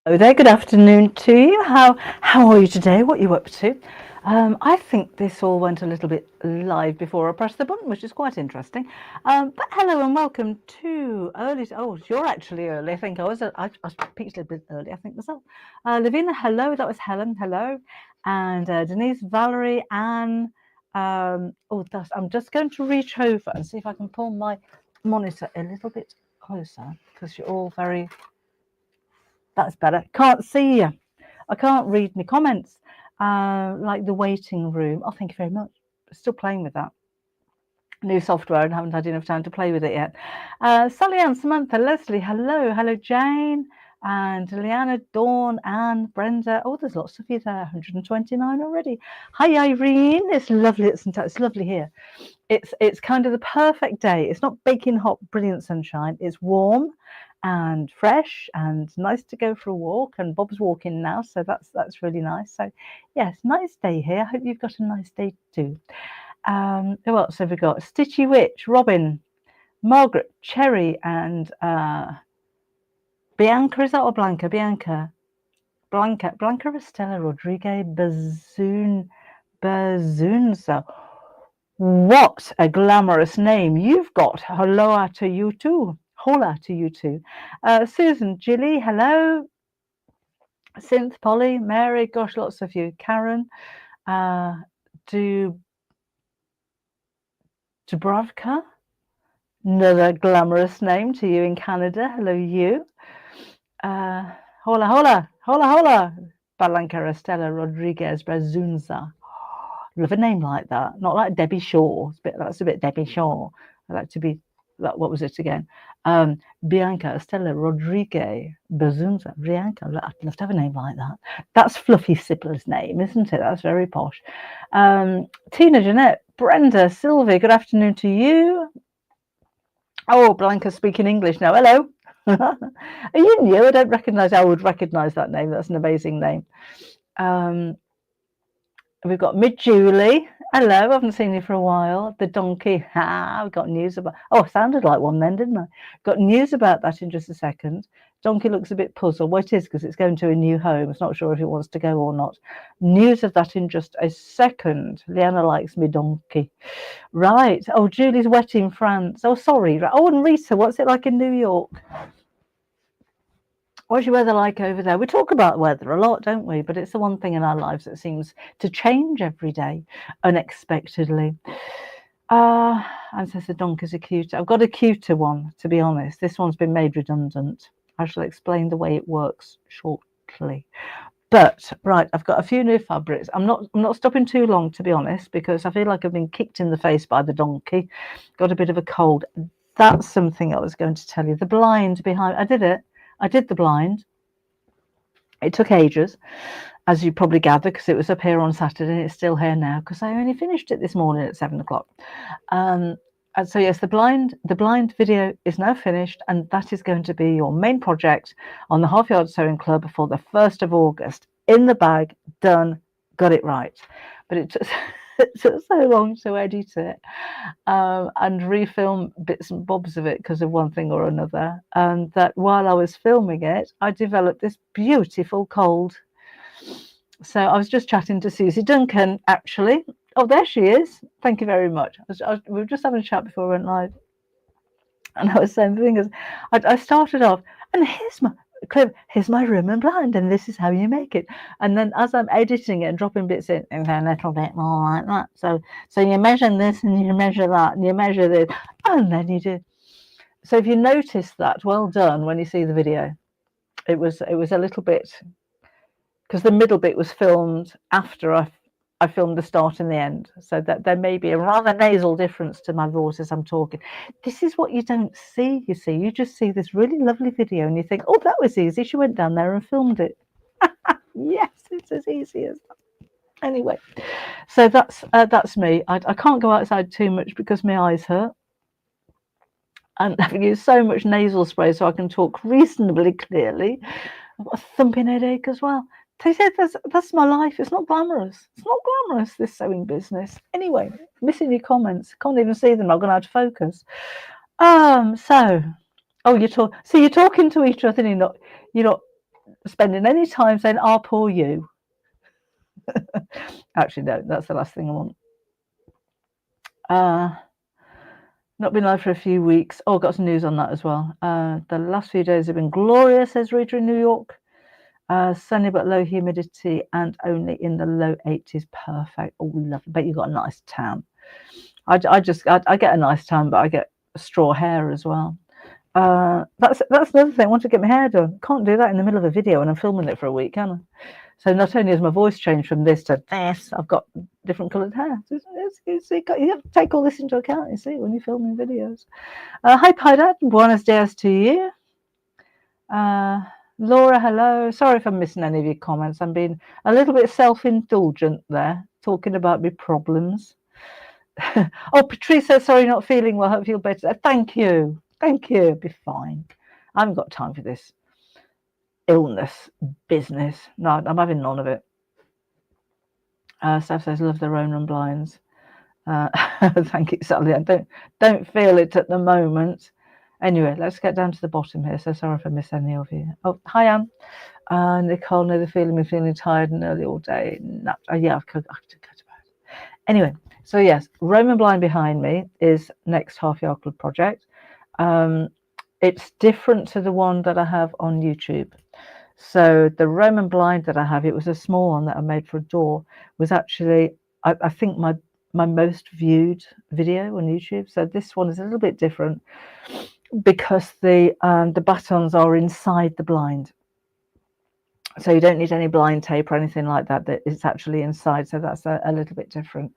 Hello there, good afternoon to you. How are you today? What are you up to? I think this all went a little bit live before I pressed the button, which is quite interesting. But hello and welcome to early. Oh, you're actually early. I think I peaked a little bit early, I think myself. Lavina, hello. That was Helen. Hello. And Denise, Valerie, Anne. I'm just going to reach over and see if I can pull my monitor a little bit closer because you're all very. That's better. Can't see you. I can't read my comments. Like the waiting room. Oh, thank you very much. Still playing with that new software and haven't had enough time to play with it yet. Sally Ann, Samantha, Leslie, hello. Hello, Jane. And Leanna, Dawn, Anne, Brenda. Oh, there's lots of you there. 129 already. Hi, Irene. It's lovely. It's lovely here. It's kind of the perfect day. It's not baking hot, brilliant sunshine. It's warm and fresh and nice to go for a walk. And Bob's walking now, so that's really nice. So yes, nice day here. I hope you've got a nice day too. Who else have we got? Stitchy Witch, Robin, Margaret, Cherry, and Bianca. Is that or Blanca? Bianca. Blanca Estella Rodriguez Bazunza. What a glamorous name you've got. Hello to you too. Hola to you too. Susan, Jilly, hello. Synth, Polly, Mary, gosh, lots of you. Karen, Dubravka, another glamorous name to you in Canada. Hello, you. Hola. Balanca Estela Rodriguez Brazunza. Love a name like that. Not like Debbie Shaw. That's a bit Debbie Shaw. I like to be. What was it again? Bianca Estela Rodriguez Bazunza. Bianca. I'd love to have a name like that. That's Fluffy Sippler's name, isn't it? That's very posh. Tina, Jeanette, Brenda, Sylvie. Good afternoon to you. Oh, Blanca's speaking English now. Hello. Are you new? I don't recognise. I would recognise that name. That's an amazing name. We've got Mid Julie. Hello, I haven't seen you for a while. The donkey. We've got news about. Oh, sounded like one then, didn't I? Got news about that in just a second. Donkey looks a bit puzzled. Well, it is because it's going to a new home. It's not sure if it wants to go or not. News of that in just a second. Leanna likes me donkey. Right. Oh, Julie's wet in France. Oh, sorry. Oh, and Rita, what's it like in New York? What's your weather like over there? We talk about weather a lot, don't we? But it's the one thing in our lives that seems to change every day unexpectedly. And says the donkeys are cute. I've got a cuter one, to be honest. This one's been made redundant. I shall explain the way it works shortly. But right, I've got a few new fabrics. I'm not stopping too long, to be honest, because I feel like I've been kicked in the face by the donkey. Got a bit of a cold. That's something I was going to tell you. The blind behind. I did the blind. It took ages, as you probably gather, because it was up here on Saturday and it's still here now because I only finished it this morning at 7 o'clock. And so yes, the blind video is now finished, and that is going to be your main project on the Half Yard Sewing Club for the 1st of August. In the bag, done, got it right. But it took so long to edit it and refilm bits and bobs of it because of one thing or another. And that while I was filming it, I developed this beautiful cold. So I was just chatting to Susie Duncan, actually. Oh, there she is. Thank you very much. We were just having a chat before we went live. And I was saying the thing is, I started off, and here's my room and blind, and this is how you make it. And then as I'm editing it and dropping bits in, and a little bit more like that. So you measure this and you measure that and you measure this, and then you do. So if you notice that, well done when you see the video. It was a little bit, because the middle bit was filmed after I filmed the start and the end, so that there may be a rather nasal difference to my voice as I'm talking. This is what you don't see, you see. You just see this really lovely video and you think, oh, that was easy. She went down there and filmed it. Yes, it's as easy as that. Anyway, so that's me. I can't go outside too much because my eyes hurt. And I've used so much nasal spray so I can talk reasonably clearly. I've got a thumping headache as well. They said that's my life. It's not glamorous. It's not glamorous, this sewing business. Anyway, missing your comments. Can't even see them. I'm going to have to focus. So, oh, you're talking to each other. And you're not spending any time saying, "Ah, poor you." Actually, no, that's the last thing I want. Not been live for a few weeks. Oh, got some news on that as well. The last few days have been glorious, says Rita in New York. Sunny but low humidity and only in the low 80s. Perfect. Oh, lovely. Bet you got a nice tan. I get a nice tan, but I get straw hair as well. That's another thing. I want to get my hair done. Can't do that in the middle of a video when I'm filming it for a week, can I? So not only has my voice changed from this to this, I've got different coloured hair. You have to take all this into account, you see, when you're filming videos. Hi, Pidat. Buenos dias to you. Laura, hello. Sorry if I'm missing any of your comments. I'm being a little bit self-indulgent there, talking about my problems. Oh, Patrice says, sorry, not feeling well. Hope you feel better. Thank you. Thank you. Be fine. I haven't got time for this illness business. No, I'm having none of it. Steph says, love the Roman blinds. Thank you, Sally. I don't feel it at the moment. Anyway, let's get down to the bottom here. So sorry if I miss any of you. Oh, hi, Anne. Nicole, know the feeling of feeling tired and early all day. No, yeah, I could go to bed. Anyway, so yes, Roman blind behind me is next Half Yard Club project. It's different to the one that I have on YouTube. So the Roman blind that I have, it was a small one that I made for a door, was actually, I think, my most viewed video on YouTube. So this one is a little bit different because the batons are inside the blind. So you don't need any blind tape or anything like that. That it's actually inside. So that's a little bit different.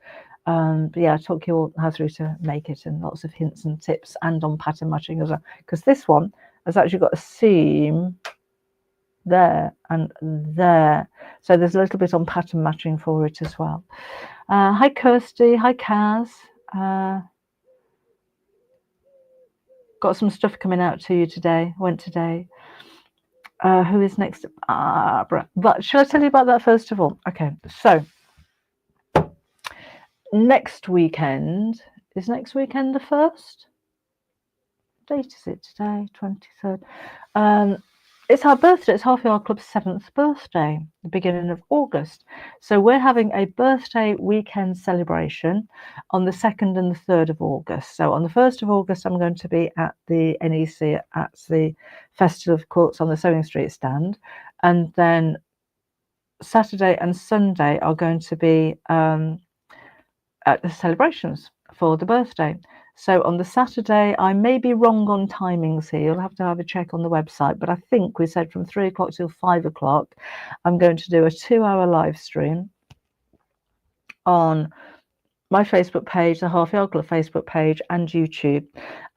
But yeah, I talk you all how through to make it and lots of hints and tips and on pattern matching as well. Because this one has actually got a seam there and there. So there's a little bit on pattern matching for it as well. Hi, Kirsty. Hi, Kaz. Got some stuff coming out to you today. Went today. Who is next? But shall I tell you about that first of all? Okay, so next weekend, is next weekend the 1st? Date is it today? 23rd. It's our birthday. It's Half Yard Club's 7th birthday, the beginning of August. So we're having a birthday weekend celebration on the 2nd and the 3rd of August. So on the 1st of August, I'm going to be at the NEC at the Festival of Quilts on the Sewing Street stand. And then Saturday and Sunday are going to be at the celebrations for the birthday. So on the Saturday, I may be wrong on timings here. You'll have to have a check on the website. But I think we said from 3 o'clock till 5 o'clock, I'm going to do a 2-hour live stream on my Facebook page, the Half Yard Club Facebook page, and YouTube.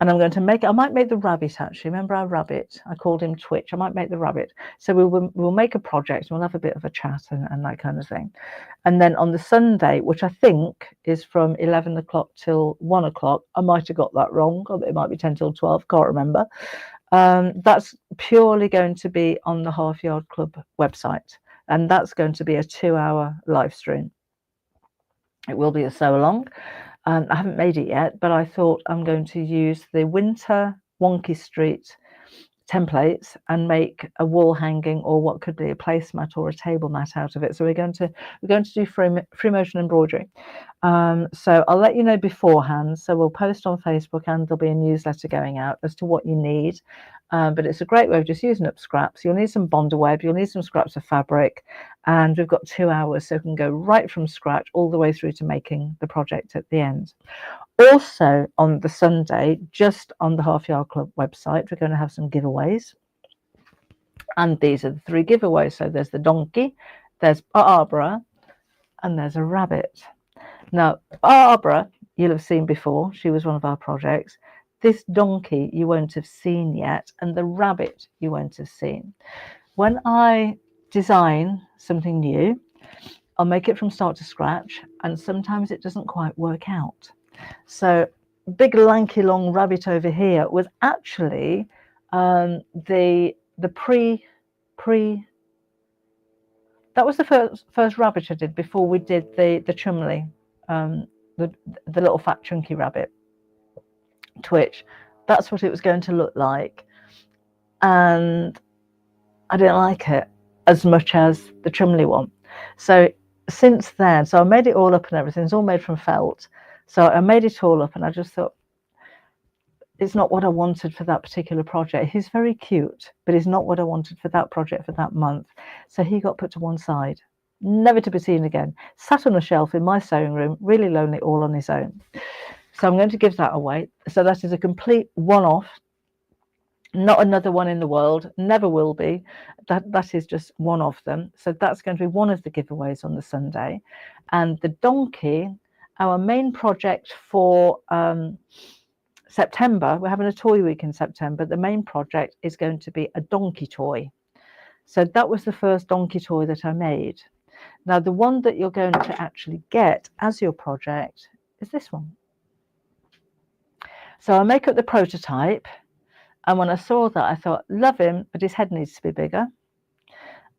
And I'm going to make it, I might make the rabbit actually. Remember our rabbit? I called him Twitch. I might make the rabbit. So we'll make a project and we'll have a bit of a chat and that kind of thing. And then on the Sunday, which I think is from 11 o'clock till 1 o'clock, I might have got that wrong. It might be 10 till 12, can't remember. That's purely going to be on the Half Yard Club website. And that's going to be a 2-hour live stream. It will be a sew along. I haven't made it yet, but I thought I'm going to use the Winter Wonky Street templates and make a wall hanging or what could be a placemat or a table mat out of it. So we're going to do free motion embroidery. So I'll let you know beforehand. So we'll post on Facebook and there'll be a newsletter going out as to what you need. But it's a great way of just using up scraps. You'll need some bonder web, you'll need some scraps of fabric, and we've got 2 hours, so we can go right from scratch all the way through to making the project at the end. Also on the Sunday, just on the Half Yard Club website, we're going to have some giveaways. And these are the 3 giveaways. So there's the donkey, there's Barbara, and there's a rabbit. Now, Barbara, you'll have seen before. She was one of our projects. This donkey you won't have seen yet, and the rabbit you won't have seen. When I design something new, I'll make it from start to scratch, and sometimes it doesn't quite work out. So big lanky long rabbit over here was actually the pre that was the first rabbit I did before we did the chumley, the little fat chunky rabbit Twitch. That's what it was going to look like, and I didn't like it as much as the Trimley one. So since then, so I made it all up and everything. It's all made from felt. So I made it all up and I just thought, it's not what I wanted for that particular project. He's very cute, but he's not what I wanted for that project for that month. So he got put to one side, never to be seen again. Sat on a shelf in my sewing room, really lonely, all on his own. So I'm going to give that away. So that is a complete one-off, not another one in the world, never will be. That is just one of them. So that's going to be one of the giveaways on the Sunday. And the donkey, our main project for September, we're having a toy week in September. The main project is going to be a donkey toy. So that was the first donkey toy that I made. Now, the one that you're going to actually get as your project is this one. So I make up the prototype. And when I saw that, I thought, love him, but his head needs to be bigger.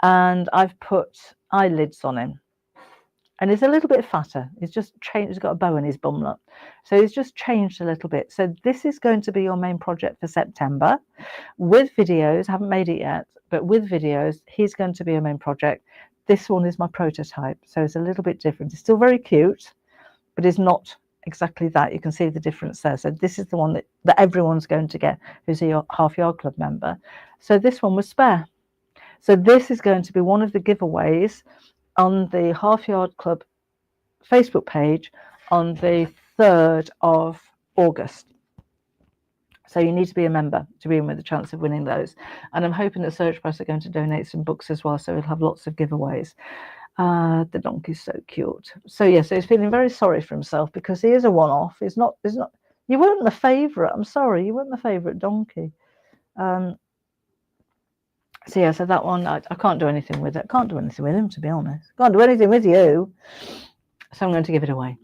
And I've put eyelids on him. And he's a little bit fatter. He's just changed. He's got a bow in his bum look. So he's just changed a little bit. So this is going to be your main project for September with videos. I haven't made it yet, but with videos, he's going to be your main project. This one is my prototype. So it's a little bit different. It's still very cute, but it's not exactly that. You can see the difference there. So this is the one that everyone's going to get who's a Half Yard Club member. So this one was spare. So this is going to be one of the giveaways on the Half Yard Club Facebook page on the 3rd of August. So you need to be a member to be in with a chance of winning those. And I'm hoping that Search Press are going to donate some books as well, so we'll have lots of giveaways. The donkey's so cute. So yeah, so he's feeling very sorry for himself because he is a one-off. He's not. You weren't my favourite. I'm sorry, you weren't my favourite donkey. So yeah, so that one I can't do anything with it. Can't do anything with him, to be honest. Can't do anything with you. So I'm going to give it away.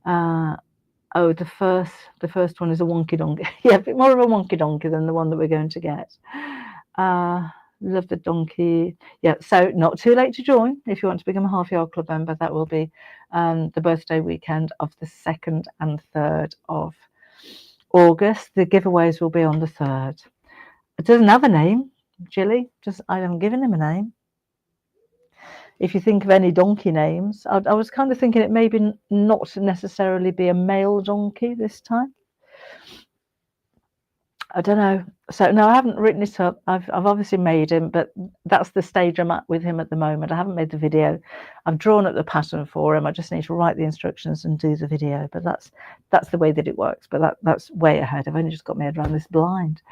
Oh, the first one is a wonky donkey. Yeah, a bit more of a wonky donkey than the one that we're going to get. Love the donkey. Yeah, so not too late to join if you want to become a Half Yard Club member. That will be the birthday weekend of the 2nd and 3rd of August. The giveaways will be on the 3rd. It doesn't have a name, Jilly. I haven't given him a name. If you think of any donkey names, I was kind of thinking it maybe not necessarily be a male donkey this time. I don't know. So no, I haven't written it up. I've obviously made him, but that's the stage I'm at with him at the moment. I haven't made the video. I've drawn up the pattern for him. I just need to write the instructions and do the video. But that's the way that it works. But that's way ahead. I've only just got my head around this blind.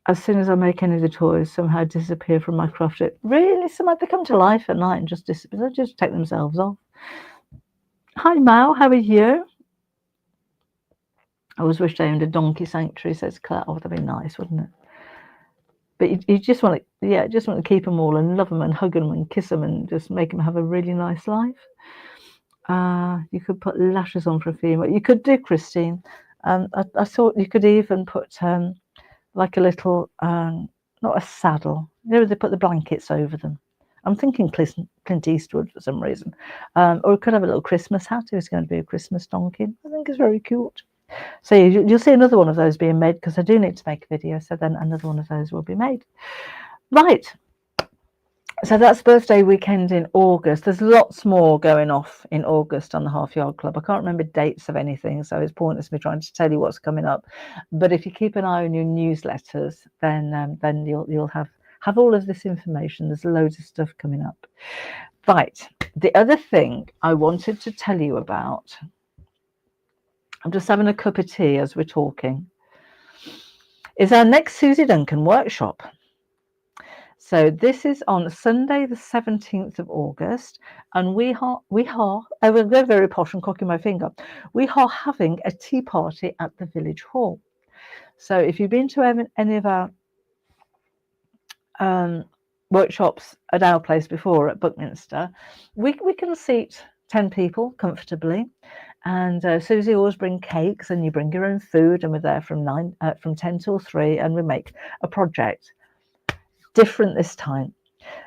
As soon as I make any of the toys, somehow disappear from my craft. Really, somehow they come to life at night and just disappear. They just take themselves off. Hi, Mal. How are you? I always wish they owned a donkey sanctuary, says Claire. Oh, that'd be nice, wouldn't it? But you just want to keep them all and love them and hug them and kiss them and just make them have a really nice life. You could put lashes on for a female. You could do, Christine. I thought you could even put like a little, not a saddle. You know, they put the blankets over them. I'm thinking Clint Eastwood for some reason. Or it could have a little Christmas hat. It's going to be a Christmas donkey. I think it's very cute. So you'll see another one of those being made because I do need to make a video. So then another one of those will be made. Right. So that's birthday weekend in August. There's lots more going off in August on the Half Yard Club. I can't remember dates of anything, so it's pointless me trying to tell you what's coming up. But if you keep an eye on your newsletters, then you'll have all of this information. There's loads of stuff coming up. Right. The other thing I wanted to tell you about, I'm just having a cup of tea as we're talking, is our next Susie Duncan workshop. So this is on Sunday, the 17th of August, and we are I will go very posh and cocking my finger. We are having a tea party at the Village Hall. So if you've been to any of our workshops at our place before at Buckminster, we can seat 10 people comfortably. And Susie always brings cakes, and you bring your own food, and we're there from 10 till 3, and we make a project. Different this time.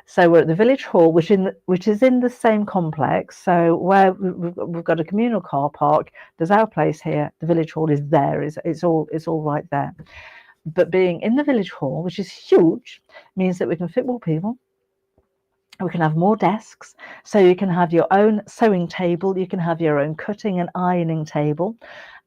So we're at the Village Hall, which is in the same complex. So where we've got a communal car park, there's our place here. The Village Hall is there. It's all right there. But being in the village hall, which is huge, means that we can fit more people. We can have more desks, so you can have your own sewing table, you can have your own cutting and ironing table.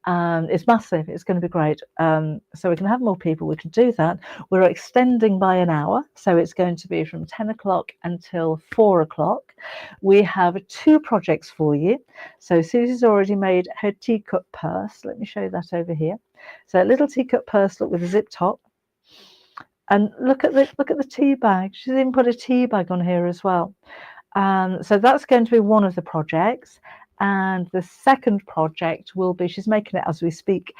It's massive, it's going to be great. So we can have more people, we can do that. We're extending by an hour, so it's going to be from 10 o'clock until 4 o'clock. We have 2 projects for you. So Susie's already made her teacup purse. Let me show you that over here. So a little teacup purse, look, with a zip top. And look at the tea bag. She's even put a tea bag on here as well. So that's going to be one of the projects. And the second project will be, she's making it as we speak,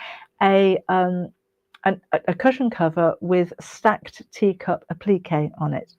a cushion cover with stacked teacup applique on it.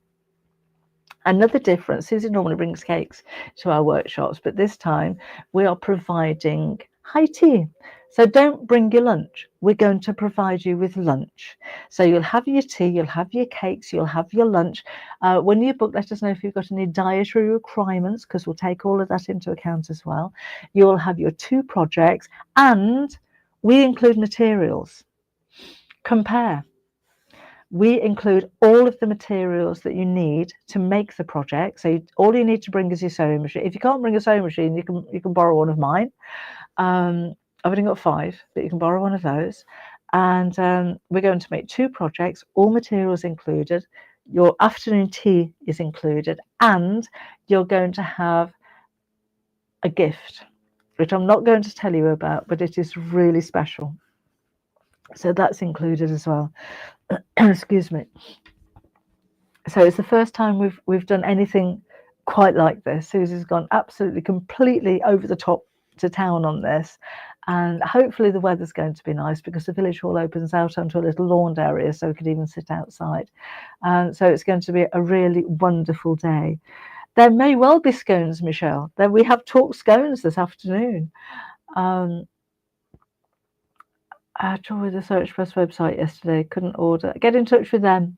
Another difference, Susie normally brings cakes to our workshops, but this time we are providing high tea. So don't bring your lunch. We're going to provide you with lunch. So you'll have your tea, you'll have your cakes, you'll have your lunch. When you book, let us know if you've got any dietary requirements, because we'll take all of that into account as well. You'll have your 2 projects, and we include materials. Compare. We include all of the materials that you need to make the project. So all you need to bring is your sewing machine. If you can't bring a sewing machine, you can borrow one of mine. I've only got 5, but you can borrow one of those. And we're going to make 2 projects, all materials included. Your afternoon tea is included, and you're going to have a gift, which I'm not going to tell you about, but it is really special. So that's included as well. Excuse me. So it's the first time we've done anything quite like this. Susie's gone absolutely, completely over the top to town on this, and hopefully the weather's going to be nice, because the village hall opens out onto a little lawned area, so we could even sit outside. So it's going to be a really wonderful day. There may well be scones, Michelle. Then we have talk scones this afternoon. I tried with the Search Press website yesterday, couldn't order. Get in touch with them.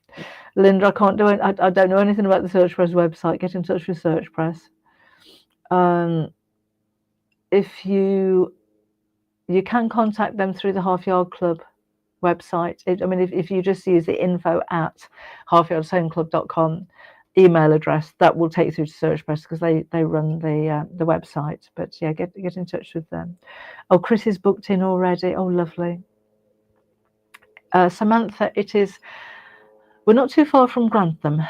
Linda, I can't do it. I don't know anything about the Search Press website. Get in touch with Search Press. If you can contact them through the Half Yard Club website. If you just use the info@halfyardsewingclub.com email address, that will take you through to Search Press, because they run the website. But yeah, get in touch with them. Oh, Chris is booked in already. Oh, lovely. Samantha, we're not too far from Grantham.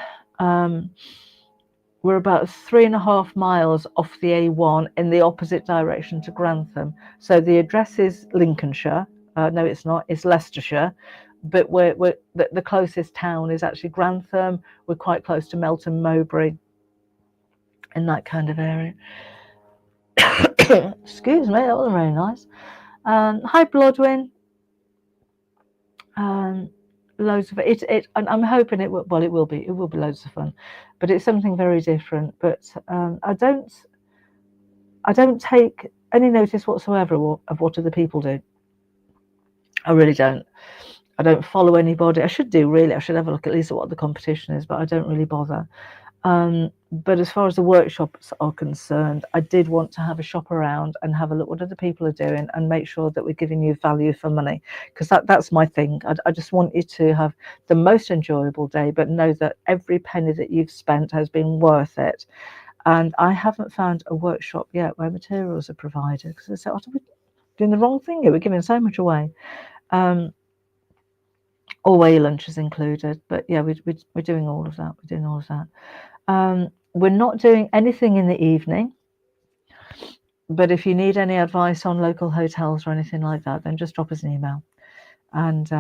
We're about 3.5 miles off the A1 in the opposite direction to Grantham. So the address is Lincolnshire. No, it's not. It's Leicestershire. But the closest town is actually Grantham. We're quite close to Melton Mowbray, in that kind of area. Excuse me, that wasn't very nice. Hi, Bloodwin. Loads of it, and I'm hoping it will. Well, it will be loads of fun, but it's something very different. But I don't take any notice whatsoever of what other people do. I really don't. I don't follow anybody. I should do, really. I should have a look at least at what the competition is, but I don't really bother. But as far as the workshops are concerned, I did want to have a shop around and have a look what other people are doing, and make sure that we're giving you value for money, because that's my thing. I just want you to have the most enjoyable day, but know that every penny that you've spent has been worth it. And I haven't found a workshop yet where materials are provided, because I said, oh, we're doing the wrong thing here. We're giving so much away. Or where your lunch is included. But yeah, we're doing all of that. We're doing all of that. We're not doing anything in the evening, but if you need any advice on local hotels or anything like that, then just drop us an email. And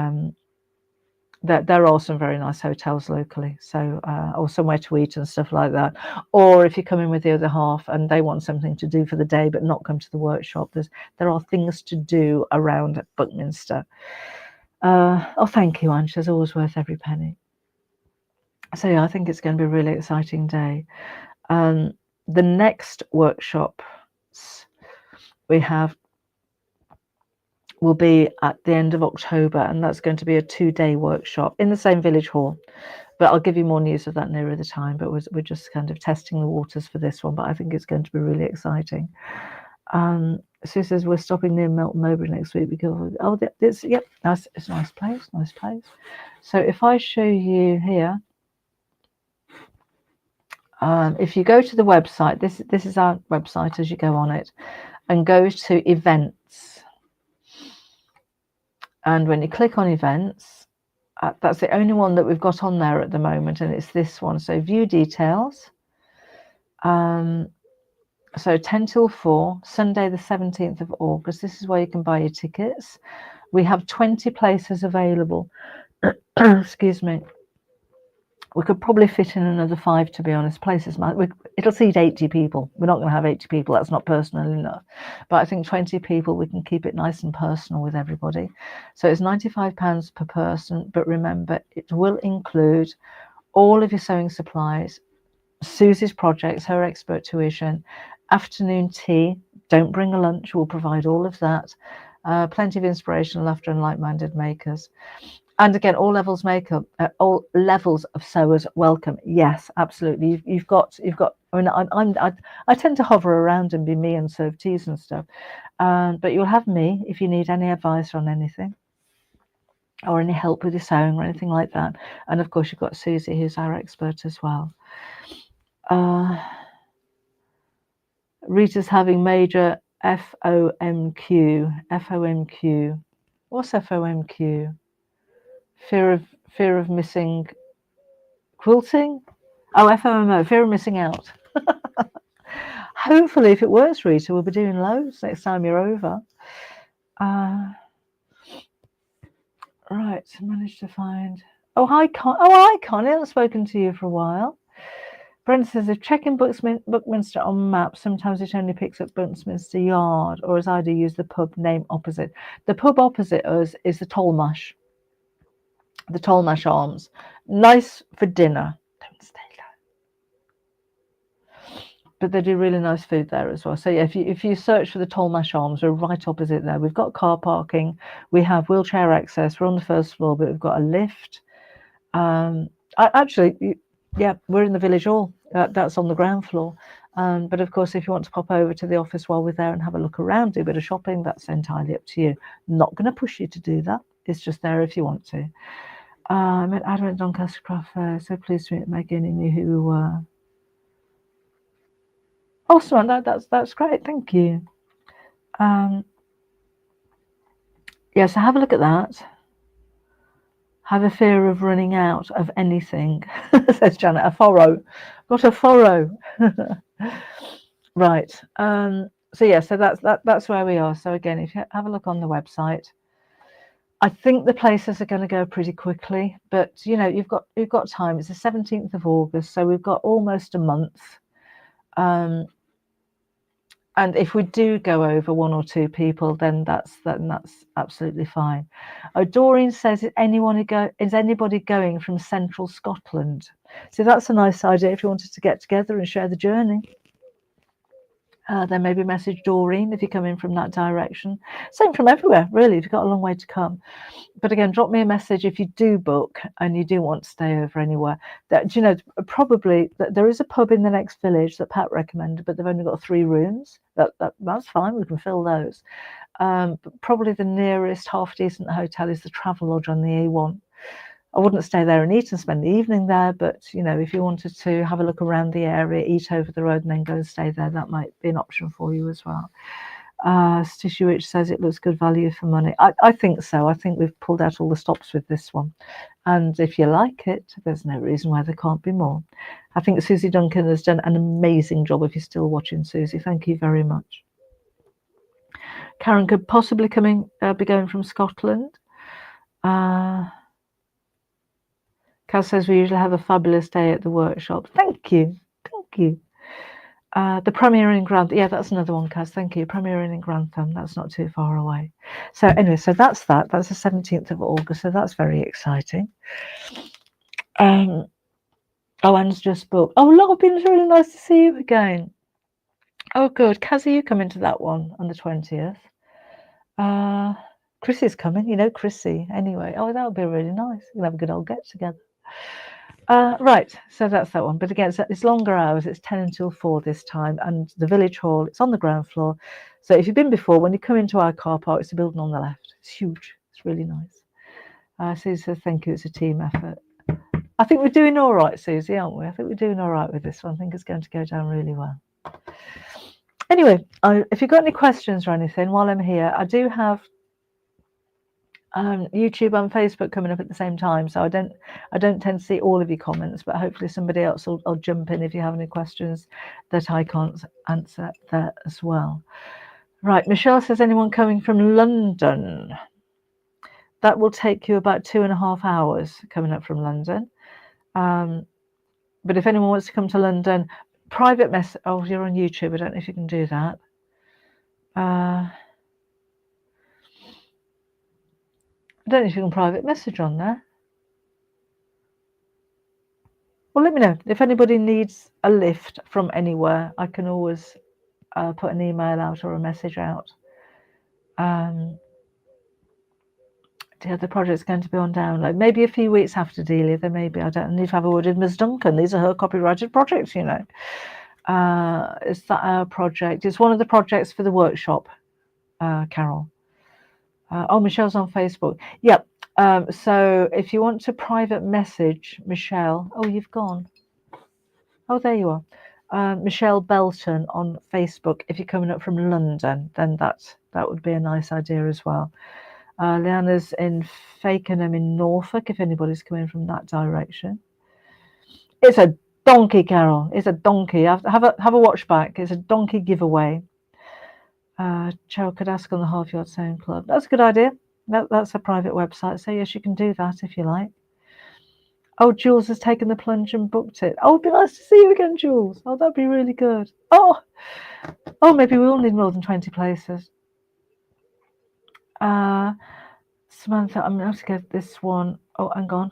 there are some very nice hotels locally, so or somewhere to eat and stuff like that. Or if you come in with the other half and they want something to do for the day but not come to the workshop, there are things to do around Buckminster. Oh, thank you, Ange. There's always worth every penny. So yeah, I think it's going to be a really exciting day. The next workshops we have will be at the end of October, and that's going to be a 2-day workshop in the same village hall. But I'll give you more news of that nearer the time. But we're just kind of testing the waters for this one. But I think it's going to be really exciting. Sue says we're stopping near Melton Mowbray next week because it's yep, nice. It's a nice place, nice place. So if I show you here, if you go to the website, this is our website as you go on it, and go to events, and when you click on events, that's the only one that we've got on there at the moment, and it's this one. So view details. So 10 till 4, Sunday the 17th of August. This is where you can buy your tickets. We have 20 places available. Excuse me. We could probably fit in another 5, to be honest. Places it'll seat 80 people. We're not going to have 80 people. That's not personal enough. But I think 20 people, we can keep it nice and personal with everybody. So it's £95 per person. But remember, it will include all of your sewing supplies, Susie's projects, her expert tuition, afternoon tea. Don't bring a lunch. We'll provide all of that. Plenty of inspiration, laughter, and like-minded makers. And again, all levels makeup, all levels of sewers welcome. Yes, absolutely. You've got. I mean, I tend to hover around and be me and serve teas and stuff. But you'll have me if you need any advice on anything, or any help with your sewing or anything like that. And of course, you've got Susie, who's our expert as well. Rita's having major FOMQ. FOMQ. What's FOMQ? Fear of missing quilting. Oh, FOMO. Fear of missing out. Hopefully, if it works, Rita, we'll be doing loads next time you're over. Right. Managed to find. Oh, hi, Connie. I haven't spoken to you for a while. Brenda says, if checking Buckminster on maps, sometimes it only picks up Buckminster Yard, or as I do, use the pub name opposite. The pub opposite us is the Tollmash. The Tollmash Arms. Nice for dinner. Don't stay there. But they do really nice food there as well. So yeah, if you search for the Tollmash Arms, we're right opposite there. We've got car parking. We have wheelchair access. We're on the first floor, but we've got a lift. Yeah, we're in the village hall. That's on the ground floor. But of course, if you want to pop over to the office while we're there and have a look around, do a bit of shopping, that's entirely up to you. Not going to push you to do that. It's just there if you want to. I met Adam at Doncaster Craft Fair. So pleased to meet Megan and knew who we were. Awesome, that's great. Thank you. Yeah, so have a look at that. Have a fear of running out of anything, says Janet. A furrow. Got a furrow. Right. So yeah, so that's where we are. So again, if you have a look on the website, I think the places are going to go pretty quickly, but you know, you've got time. It's the 17th of August, so we've got almost a month. And if we do go over 1 or 2 people, then that's absolutely fine. Doreen says, is anybody going from central Scotland? So that's a nice idea if you wanted to get together and share the journey. Then maybe message Doreen if you come in from that direction. Same from everywhere, really, if you've got a long way to come. But again, drop me a message if you do book and you do want to stay over anywhere. That, you know, probably there is a pub in the next village that Pat recommended, but they've only got 3 rooms. That's fine, we can fill those. But probably the nearest half decent hotel is the Travelodge on the A1. I wouldn't stay there and eat and spend the evening there, but you know, if you wanted to have a look around the area, eat over the road and then go and stay there, that might be an option for you as well. Stitchy Witch says it looks good value for money. I think so. I think we've pulled out all the stops with this one. And if you like it, there's no reason why there can't be more. I think Susie Duncan has done an amazing job. If you're still watching, Susie, thank you very much. Karen could possibly be going from Scotland. Kaz says we usually have a fabulous day at the workshop. Thank you. Thank you. The premiere in Grantham. Yeah, that's another one, Kaz. Thank you. Premiering in Grantham. That's not too far away. So anyway, so that's that. That's the 17th of August. So that's very exciting. Oh, Anne's just booked. Oh, Lobbin, it's really nice to see you again. Oh, good. Kaz, are you coming to that one on the 20th? Chrissy's coming. You know Chrissy. Anyway, oh, that would be really nice. We'll have a good old get together. Right, so that's that one. But again, it's longer hours. It's 10 until 4 this time, and the village hall. It's on the ground floor. So if you've been before, when you come into our car park, it's the building on the left. It's huge. It's really nice. Susie says thank you. It's a team effort. I think we're doing all right, Susie, aren't we? I think we're doing all right with this one. I think it's going to go down really well. Anyway, if you've got any questions or anything while I'm here, I do have YouTube and Facebook coming up at the same time, so I don't tend to see all of your comments, but hopefully somebody else will jump in if you have any questions that I can't answer there as well. Right, Michelle says, anyone coming from London? That will take you about 2.5 hours coming up from London. But if anyone wants to come to London, private message. Oh, you're on YouTube. I don't know if you can do that. I don't know if you can private message on there. Well, let me know. If anybody needs a lift from anywhere, I can always put an email out or a message out. The project's going to be on download. Maybe a few weeks after Delia, there may be. I don't need to have a word with Ms. Duncan. These are her copyrighted projects, you know. Is that our project? It's one of the projects for the workshop, Carol. Oh, Michelle's on Facebook. Yep. So if you want to private message Michelle, oh, you've gone. Oh, there you are. Michelle Belton on Facebook. If you're coming up from London, then that would be a nice idea as well. Leanna's in Fakenham in Norfolk, if anybody's coming from that direction. It's a donkey, Carol. It's a donkey. Have a watch back. It's a donkey giveaway. Cheryl could ask on the Half Yard Sewing Club. That's a good idea. That's a private website. So yes, you can do that if you like. Oh, Jules has taken the plunge and booked it. Oh, it'd be nice to see you again, Jules. Oh, that'd be really good. Oh, maybe we all need more than 20 places. Samantha, I'm going to get this one. Oh, hang on.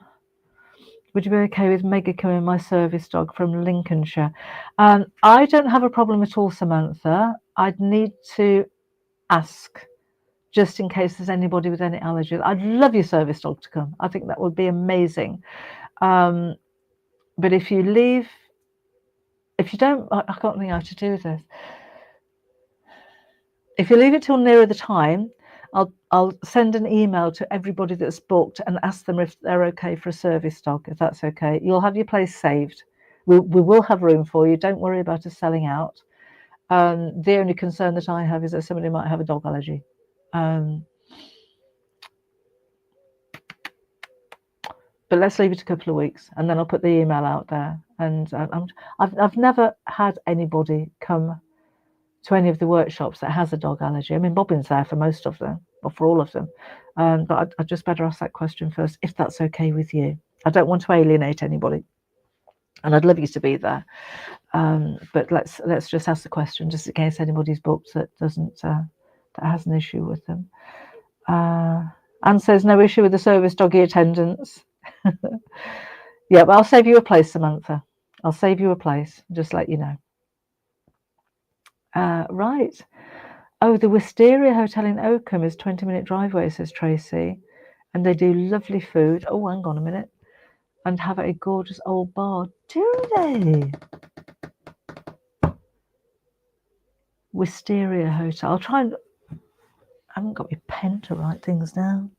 Would you be okay with Mega coming, my service dog from Lincolnshire? I don't have a problem at all, Samantha. I'd need to ask just in case there's anybody with any allergies. I'd love your service dog to come. I think that would be amazing. But if you don't, I can't think how to do this. If you leave it till nearer the time, I'll send an email to everybody that's booked and ask them if they're okay for a service dog, if that's okay. You'll have your place saved. We will have room for you. Don't worry about us selling out. The only concern that I have is that somebody might have a dog allergy. But let's leave it a couple of weeks, and then I'll put the email out there. And I've never had anybody come to any of the workshops that has a dog allergy. I mean, Bobbin's there for most of them, or for all of them. But I'd just better ask that question first, if that's okay with you. I don't want to alienate anybody, and I'd love you to be there. But let's just ask the question, just in case anybody's booked that doesn't that has an issue with them. Anne says no issue with the service doggy attendance. Yeah, but I'll save you a place, Samantha. I'll save you a place. Just let you know. Right. Oh, the Wisteria Hotel in Oakham is 20-minute drive away, says Tracy. And they do lovely food. Oh, hang on a minute. And have a gorgeous old bar. Do they? Wisteria Hotel. I'll try and... I haven't got my pen to write things down.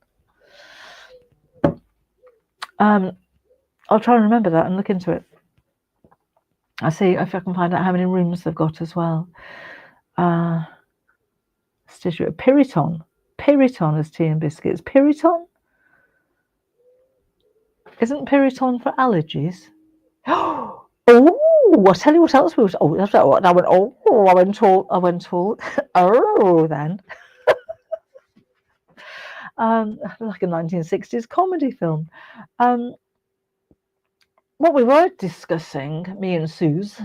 I'll try and remember that and look into it. I'll see if I can find out how many rooms they've got as well. Piriton. Piriton is tea and biscuits. Piriton? Isn't Piriton for allergies? Oh, I'll tell you what else we were. Oh, that's what I went. Oh, I went all. Oh, then. Like a 1960s comedy film. What we were discussing, me and Suze,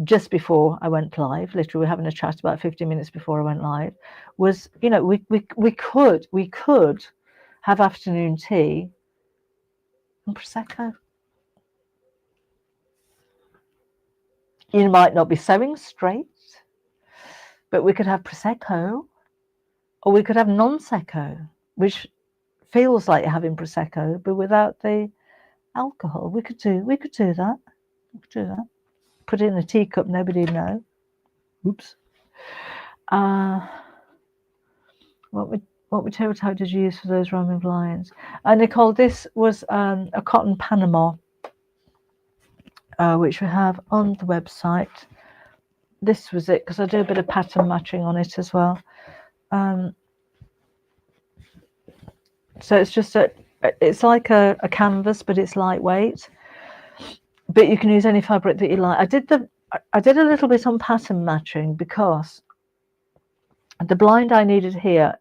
just before I went live, literally we're having a chat about 15 minutes before I went live, was, you know, we could have afternoon tea and Prosecco. You might not be sewing straight, but we could have Prosecco, or we could have non-secco, which feels like you're having Prosecco, but without the alcohol. We could do that. We could do that. Put it in a teacup, nobody'd know. Oops. What material type did you use for those roaming blinds? Nicole, this was a cotton Panama, which we have on the website. This was it, because I do a bit of pattern matching on it as well. So it's just it's like a canvas, but it's lightweight. But you can use any fabric that you like. I did a little bit on pattern matching because the blind I needed here,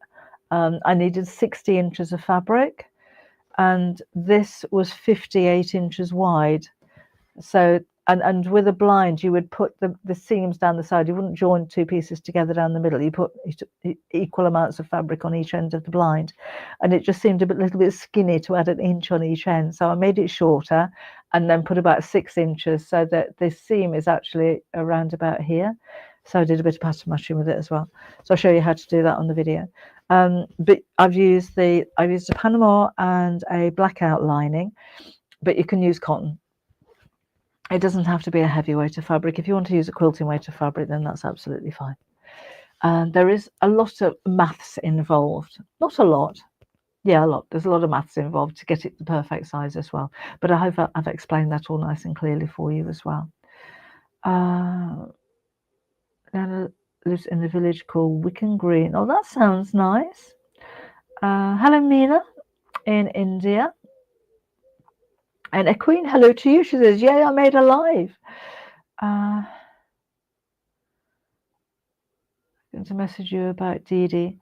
I needed 60 inches of fabric, and this was 58 inches wide. So, and with a blind, you would put the seams down the side. You wouldn't join two pieces together down the middle. You put equal amounts of fabric on each end of the blind, and it just seemed a little bit skinny to add an inch on each end. So I made it shorter, and then put about 6 inches, so that this seam is actually around about here. So I did a bit of pattern matching with it as well. So I'll show you how to do that on the video. But I've used a Panama and a blackout lining, but you can use cotton. It doesn't have to be a heavy weight of fabric. If you want to use a quilting weight of fabric, then that's absolutely fine. There is a lot of maths involved. Not a lot. Yeah, a lot. There's a lot of maths involved to get it the perfect size as well. But I hope I've explained that all nice and clearly for you as well. Nana lives in a village called Wickham Green. Oh, that sounds nice. Hello, Meena in India. And a queen, hello to you. She says, yay, I made a live. I'm going to message you about Dee Dee.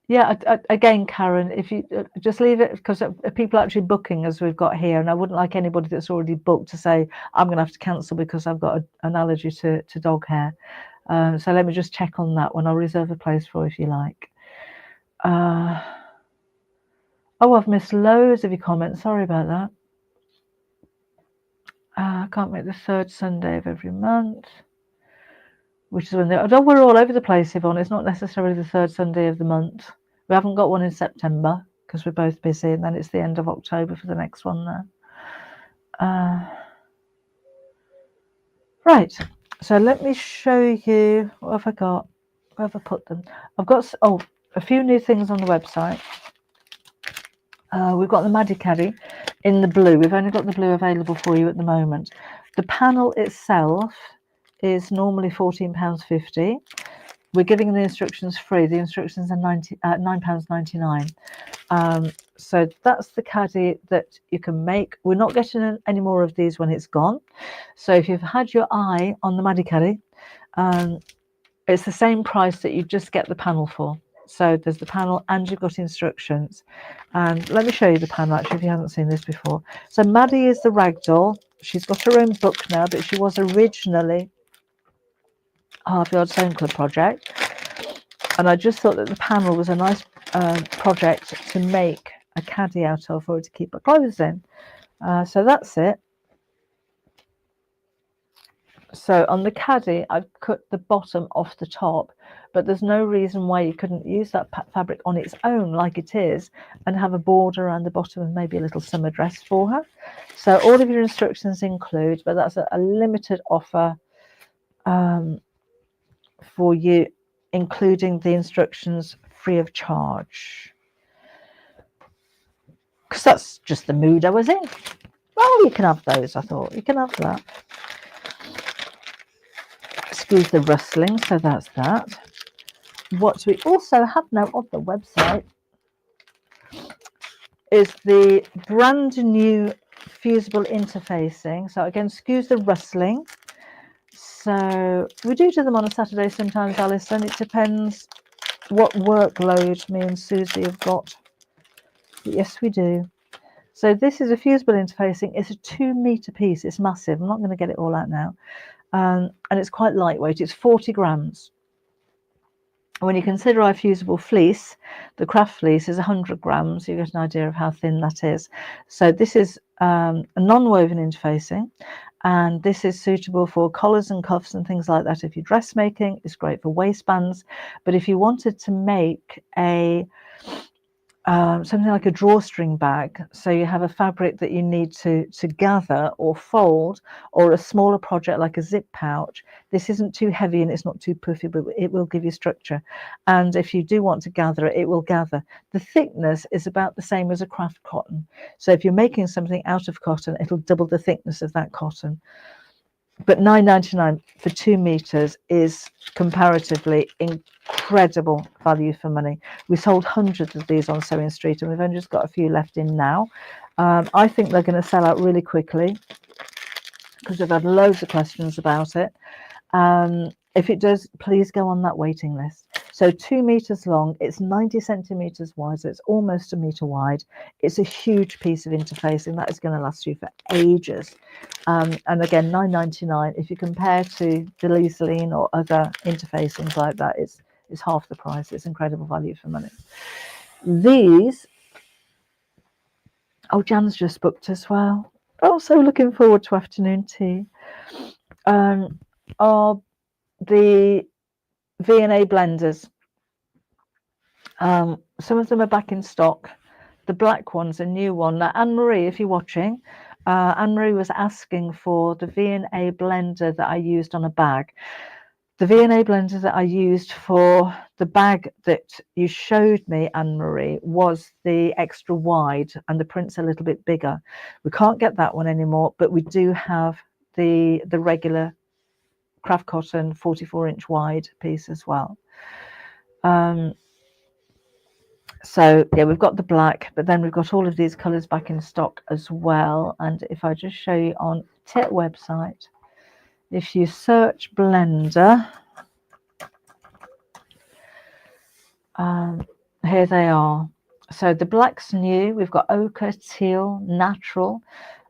Yeah, again, Karen, if you just leave it, because people are actually booking as we've got here, and I wouldn't like anybody that's already booked to say, I'm going to have to cancel because I've got an allergy to dog hair. So let me just check on that one. I'll reserve a place for if you like. Oh, I've missed loads of your comments. Sorry about that. I can't make the third Sunday of every month, which is when although we're all over the place, Yvonne. It's not necessarily the third Sunday of the month. We haven't got one in September because we're both busy, and then it's the end of October for the next one there. Right, so let me show you what have I got. Where have I put them? I've got a few new things on the website. We've got the Maddie Caddy in the blue. We've only got the blue available for you at the moment. The panel itself is normally £14.50. We're giving the instructions free. The instructions are £9.99. So that's the caddy that you can make. We're not getting any more of these when it's gone. So if you've had your eye on the Maddie Caddy, it's the same price that you just get the panel for. So there's the panel and you've got instructions. And let me show you the panel actually if you haven't seen this before. So Maddie is the ragdoll. She's got her own book now, but she was originally Half Yard Sewing Club project. And I just thought that the panel was a nice project to make a caddy out of, for her to keep her clothes in. So that's it. So on the caddy, I've cut the bottom off the top, but there's no reason why you couldn't use that fabric on its own like it is and have a border around the bottom and maybe a little summer dress for her. So all of your instructions include, but that's a limited offer for you, including the instructions free of charge. Because that's just the mood I was in. Well, you can have those, I thought. You can have that. Excuse the rustling, so that's that. What we also have now on the website is the brand new fusible interfacing. So again, excuse the rustling. So we do them on a Saturday sometimes, Alison. It depends what workload me and Susie have got. But yes, we do. So this is a fusible interfacing. It's a 2-meter piece. It's massive. I'm not going to get it all out now. And it's quite lightweight. It's 40 grams. When you consider our fusible fleece, the craft fleece is 100 grams. You get an idea of how thin that is. So this is a non-woven interfacing, and this is suitable for collars and cuffs and things like that. If you're dressmaking, it's great for waistbands. But if you wanted to make a something like a drawstring bag. So you have a fabric that you need to gather or fold, or a smaller project like a zip pouch. This isn't too heavy and it's not too puffy, but it will give you structure. And if you do want to gather it, it will gather. The thickness is about the same as a craft cotton. So if you're making something out of cotton, it'll double the thickness of that cotton. But £9.99 for 2 meters is comparatively incredible value for money. We sold hundreds of these on Sewing Street, and we've only just got a few left in now. I think they're going to sell out really quickly because we've had loads of questions about it. If it does, please go on that waiting list. So 2 meters long, it's 90 centimeters wide, so it's almost a meter wide. It's a huge piece of interfacing that is going to last you for ages. And again, £9.99. If you compare to Delisaline or other interfacings like that, it's half the price. It's incredible value for money. These, oh, Jan's just booked as well. Also looking forward to afternoon tea. Are the V&A blenders. Some of them are back in stock. The black one's a new one. Now, Anne-Marie, if you're watching, Anne-Marie was asking for the V&A blender that I used on a bag. The V&A blender that I used for the bag that you showed me, Anne-Marie, was the extra wide, and the print's a little bit bigger. We can't get that one anymore, but we do have the regular craft cotton 44-inch wide piece as well. So yeah, we've got the black, but then we've got all of these colors back in stock as well. And if I just show you on TIT website, if you search blender, here they are. So the black's new. We've got ochre, teal, natural.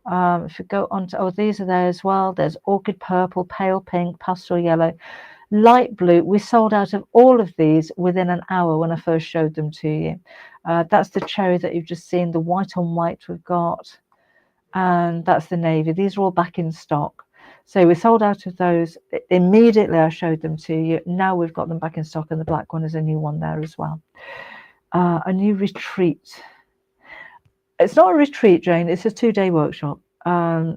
If you go on to, oh, these are there as well. There's orchid purple, pale pink, pastel yellow, light blue. We sold out of all of these within an hour when I first showed them to you. That's the cherry that you've just seen, the white on white we've got, and that's the navy. These are all back in stock. So we sold out of those immediately. I showed them to you. Now we've got them back in stock, and the black one is a new one there as well. A new retreat. It's not a retreat, Jane. It's a 2-day workshop.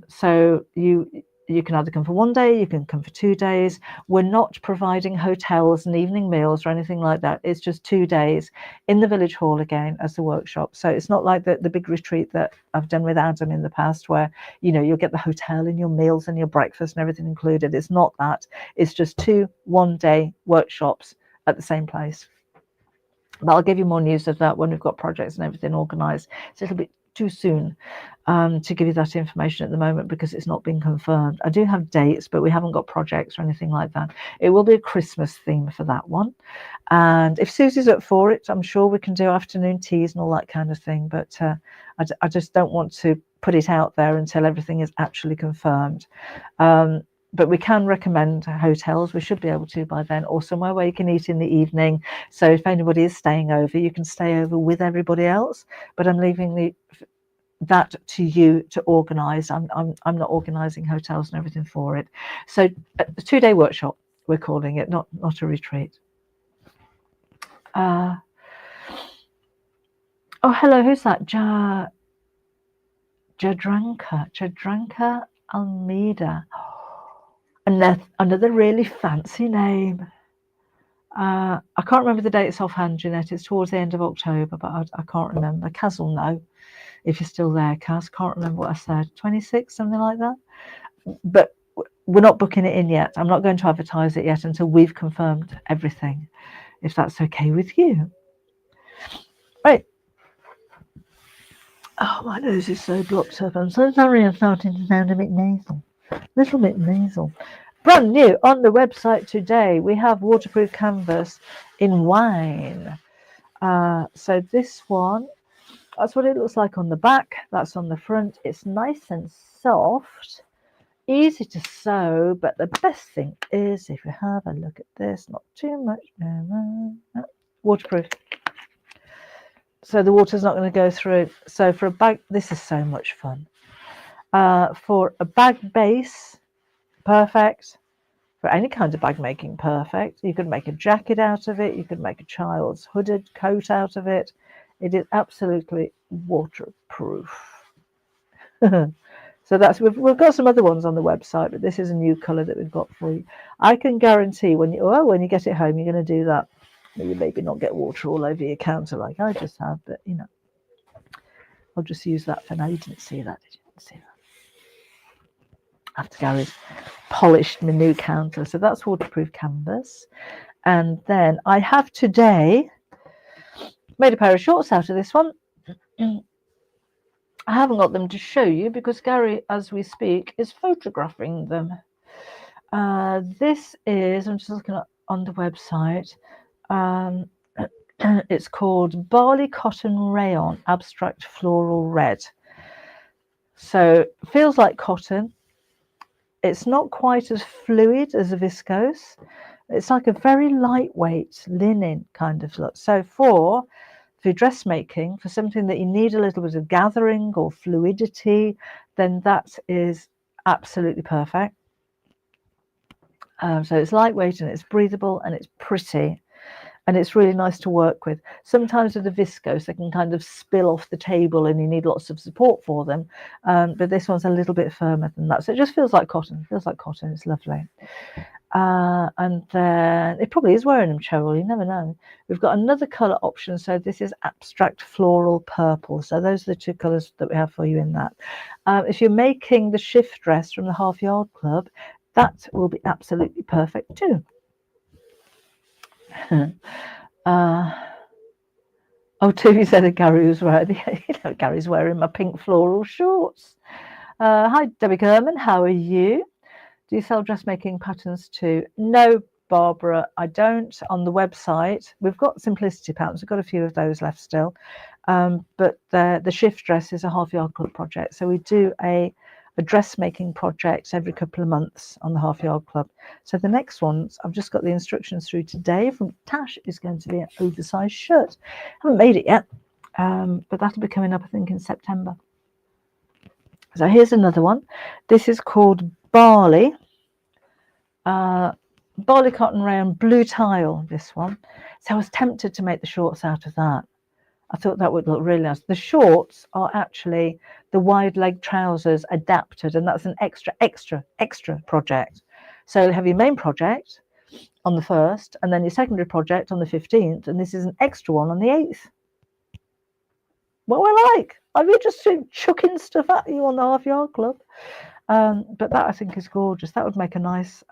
So you can either come for 1 day, you can come for 2 days. We're not providing hotels and evening meals or anything like that. It's just 2 days in the village hall again as the workshop. So it's not like the big retreat that I've done with Adam in the past, where you'll get the hotel and your meals and your breakfast and everything included. It's not that. It's just 2 1-day workshops at the same place. But I'll give you more news of that when we've got projects and everything organised. It's a little bit too soon to give you that information at the moment because it's not been confirmed. I do have dates, but we haven't got projects or anything like that. It will be a Christmas theme for that one. And if Susie's up for it, I'm sure we can do afternoon teas and all that kind of thing. But I just don't want to put it out there until everything is actually confirmed. But we can recommend hotels. We should be able to by then, or somewhere where you can eat in the evening. So if anybody is staying over, you can stay over with everybody else. But I'm leaving that to you to organise. I'm not organising hotels and everything for it. So a 2-day workshop, we're calling it, not a retreat. Oh, hello. Who's that? Jadranka Almeida. Another really fancy name. I can't remember the dates offhand, Jeanette. It's towards the end of October, but I can't remember. Kaz will know if you're still there, Kaz. Can't remember what I said. 26, something like that. But we're not booking it in yet. I'm not going to advertise it yet until we've confirmed everything, if that's okay with you. Right. Oh, my nose is so blocked up. I'm so sorry I'm starting to sound a bit nasal. Little bit nasal. Brand new on the website today, we have waterproof canvas in wine. So this one, that's what it looks like on the back. That's on the front. It's nice and soft, easy to sew, but the best thing is, if you have a look at this, not too much, waterproof. So the water's not going to go through. So for a bag, this is so much fun. For a bag base, perfect. For any kind of bag making, perfect. You could make a jacket out of it. You could make a child's hooded coat out of it. It is absolutely waterproof. So that's we've got some other ones on the website, but this is a new colour that we've got for you. I can guarantee when you get it home, you're going to do that. You maybe not get water all over your counter like I just have, but you know, I'll just use that for now. You didn't see that, did you? Didn't see that. After Gary's polished my new counter, so that's waterproof canvas. And then I have today made a pair of shorts out of this one. I haven't got them to show you because Gary, as we speak, is photographing them. This is, I'm just looking on the website, it's called Barley Cotton Rayon Abstract Floral Red. So it feels like cotton. It's not quite as fluid as a viscose. It's like a very lightweight linen kind of look. So for dressmaking, for something that you need a little bit of gathering or fluidity, then that is absolutely perfect. So it's lightweight and it's breathable and it's pretty and it's really nice to work with. Sometimes with the viscose, they can kind of spill off the table and you need lots of support for them. But this one's a little bit firmer than that. So it just feels like cotton. It feels like cotton. It's lovely. And then it probably is wearing them, Cheryl, you never know. We've got another colour option, so this is abstract floral purple. So those are the two colours that we have for you in that. If you're making the shift dress from the Half Yard Club, that will be absolutely perfect too. Tuvy said that Gary was wearing, Gary's wearing my pink floral shorts. Hi, Debbie Kerman, how are you? Do you sell dressmaking patterns too? No, Barbara, I don't. On the website, we've got simplicity patterns. We've got a few of those left still. But the shift dress is a Half Yard Club project. So we do a dressmaking project every couple of months on the Half Yard Club. So the next ones, I've just got the instructions through today from Tash, is going to be an oversized shirt. Haven't made it yet, but that'll be coming up, I think, in September. So here's another one. This is called Barley Cotton Rayon Blue Tile, this one. So I was tempted to make the shorts out of that. I thought that would look really nice. The shorts are actually the wide leg trousers adapted, and that's an extra project. So you have your main project on the 1st, and then your secondary project on the 15th, and this is an extra one on the 8th. What I like. I've been just chucking stuff at you on the Half Yard Club. But that I think is gorgeous. That would make a nice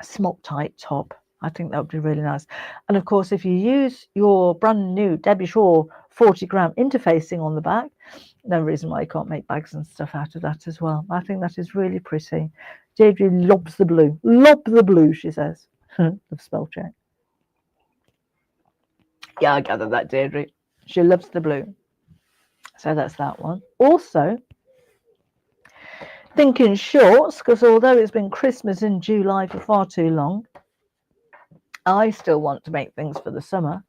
smock tight top. I think that would be really nice. And of course, if you use your brand new Debbie Shaw 40-gram interfacing on the back, no reason why you can't make bags and stuff out of that as well. I think that is really pretty. Deirdre lobs the blue. Lob the blue, she says. The spell check. Yeah, I gather that, Deirdre. She loves the blue. So that's that one. Also, thinking shorts, because although it's been Christmas in July for far too long, I still want to make things for the summer.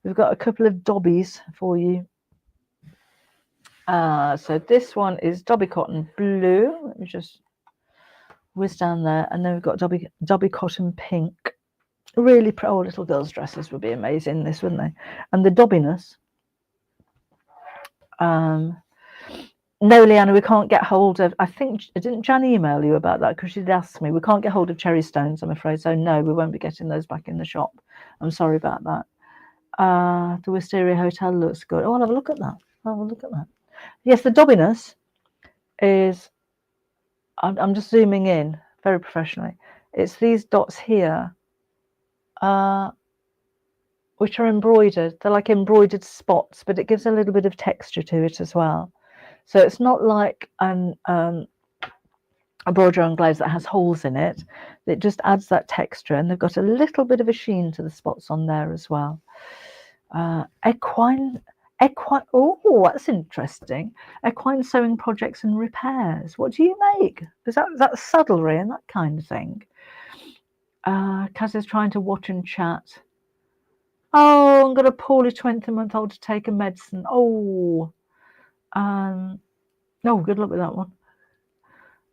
We've got a couple of dobbies for you. So this one is Dobby Cotton Blue. Let me just whiz down there. And then we've got Dobby Cotton Pink. Really pretty. Oh, little girls' dresses would be amazing in this, wouldn't they? And the dobbiness. No, Leanna, we can't get hold of, I think, didn't Jan email you about that? Because she'd asked me. We can't get hold of cherry stones, I'm afraid. So no, we won't be getting those back in the shop. I'm sorry about that. The Wisteria Hotel looks good. Oh, I'll have a look at that. Yes, the dobbiness is, I'm just zooming in very professionally. It's these dots here, which are embroidered. They're like embroidered spots, but it gives a little bit of texture to it as well. So it's not like a broderie anglaise that has holes in it. It just adds that texture, and they've got a little bit of a sheen to the spots on there as well. Equine. Oh, that's interesting. Equine sewing projects and repairs. What do you make? Is that saddlery and that kind of thing? Kaz is trying to watch and chat. Oh, I've got a poorly 20-month-old to take a medicine. Oh, good luck with that one.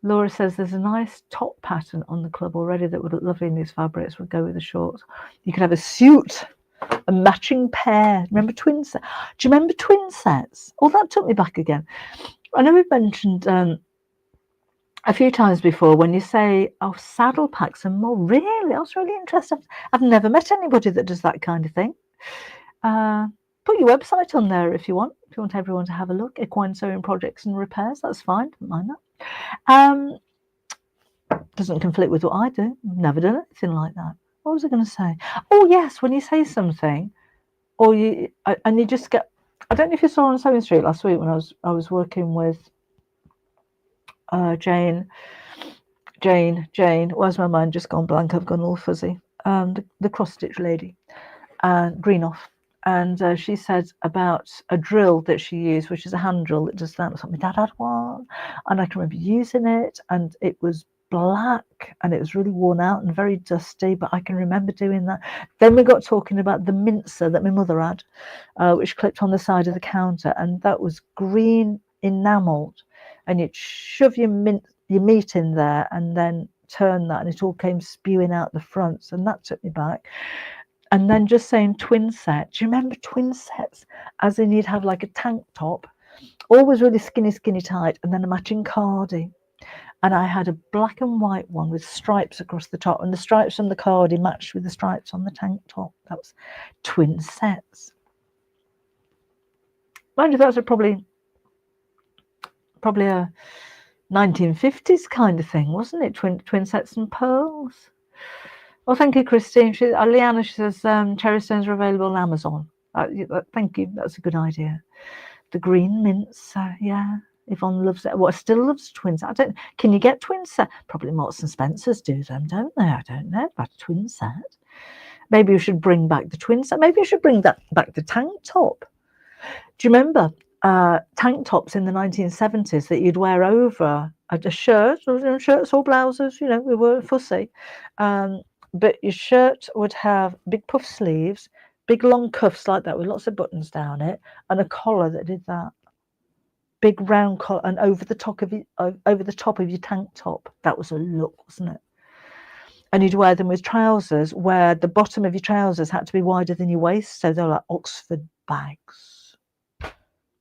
Laura says there's a nice top pattern on the club already that would look lovely in these fabrics. Would go with the shorts. You could have a suit A matching pair. Remember twin sets? Do you remember twin sets? Oh, that took me back again. I know we've mentioned a few times before when you say, oh, saddle packs and more. Really? I was really interested. I've never met anybody that does that kind of thing. Put your website on there if you want. If you want everyone to have a look. Equine Sewing Projects and Repairs. That's fine. Don't mind that. Doesn't conflict with what I do. I've never done anything like that. What was I going to say? Oh, yes. When you say something, or you just get. I don't know if you saw on Sewing Street last week when I was working with Jane. Where's my mind just gone blank? I've gone all fuzzy. The cross stitch lady, and Greenoff. And she said about a drill that she used, which is a hand drill that does that. My dad had one, and I can remember using it, and it was black, and it was really worn out and very dusty, but I can remember doing that. Then we got talking about the mincer that my mother had, which clipped on the side of the counter, and that was green enamelled, and you'd shove your meat in there and then turn that, and it all came spewing out the fronts, and that took me back. And then just saying twin set. Do you remember twin sets? As in you'd have like a tank top, always really skinny tight, and then a matching cardie. And I had a black and white one with stripes across the top, and the stripes on the cardie matched with the stripes on the tank top. That was twin sets. Mind you, that's probably a 1950s kind of thing, wasn't it? Twin sets and pearls. Well, thank you, Christine. Leanna, she says cherry stones are available on Amazon. Thank you. That's a good idea. The green mints, yeah. Yvonne loves it. Well, still loves twins. Can you get twin set? Probably Marks and Spencer's do them, don't they? I don't know about a twin set. Maybe you should bring back the twin set. Maybe you should bring back the tank top. Do you remember tank tops in the 1970s that you'd wear over a shirt, shirts or blouses? You know, we weren't fussy. But your shirt would have big puff sleeves, big long cuffs like that with lots of buttons down it, and a collar that did that. Big round collar, and over the top of your tank top. That was a look, wasn't it? And you'd wear them with trousers where the bottom of your trousers had to be wider than your waist, so they're like Oxford bags.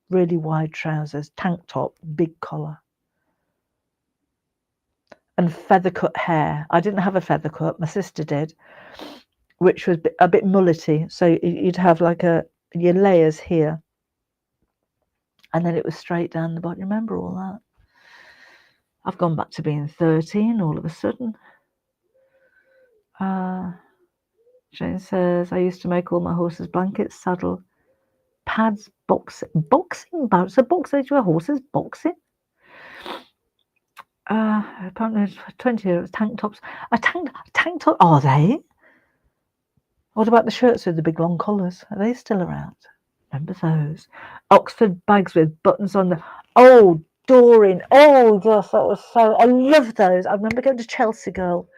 Really wide trousers, tank top, big collar. And feather cut hair. I didn't have a feather cut, my sister did, which was a bit mullety. So you'd have like your layers here, and then it was straight down the bottom. Remember all that? I've gone back to being 13 all of a sudden. Jane says, I used to make all my horses blankets, saddle, pads, boxing bouts. So boxing, do horses boxing? Apparently 20 tank tops. A tank top, are they? What about the shirts with the big long collars? Are they still around? Remember those? Oxford bags with buttons on them. Oh, Doreen. Oh, gosh, that was so... I love those. I remember going to Chelsea Girl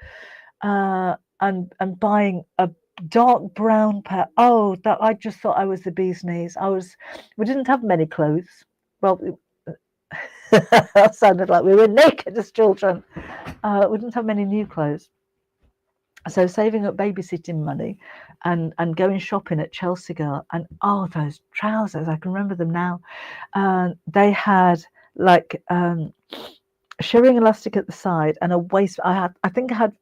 and buying a dark brown pair. Oh, that I just thought I was the bee's knees. We didn't have many clothes. Well, that sounded like we were naked as children. We didn't have many new clothes. So saving up babysitting money and going shopping at Chelsea Girl, and oh, those trousers, I can remember them now. They had like shirring elastic at the side and a waist. I think I had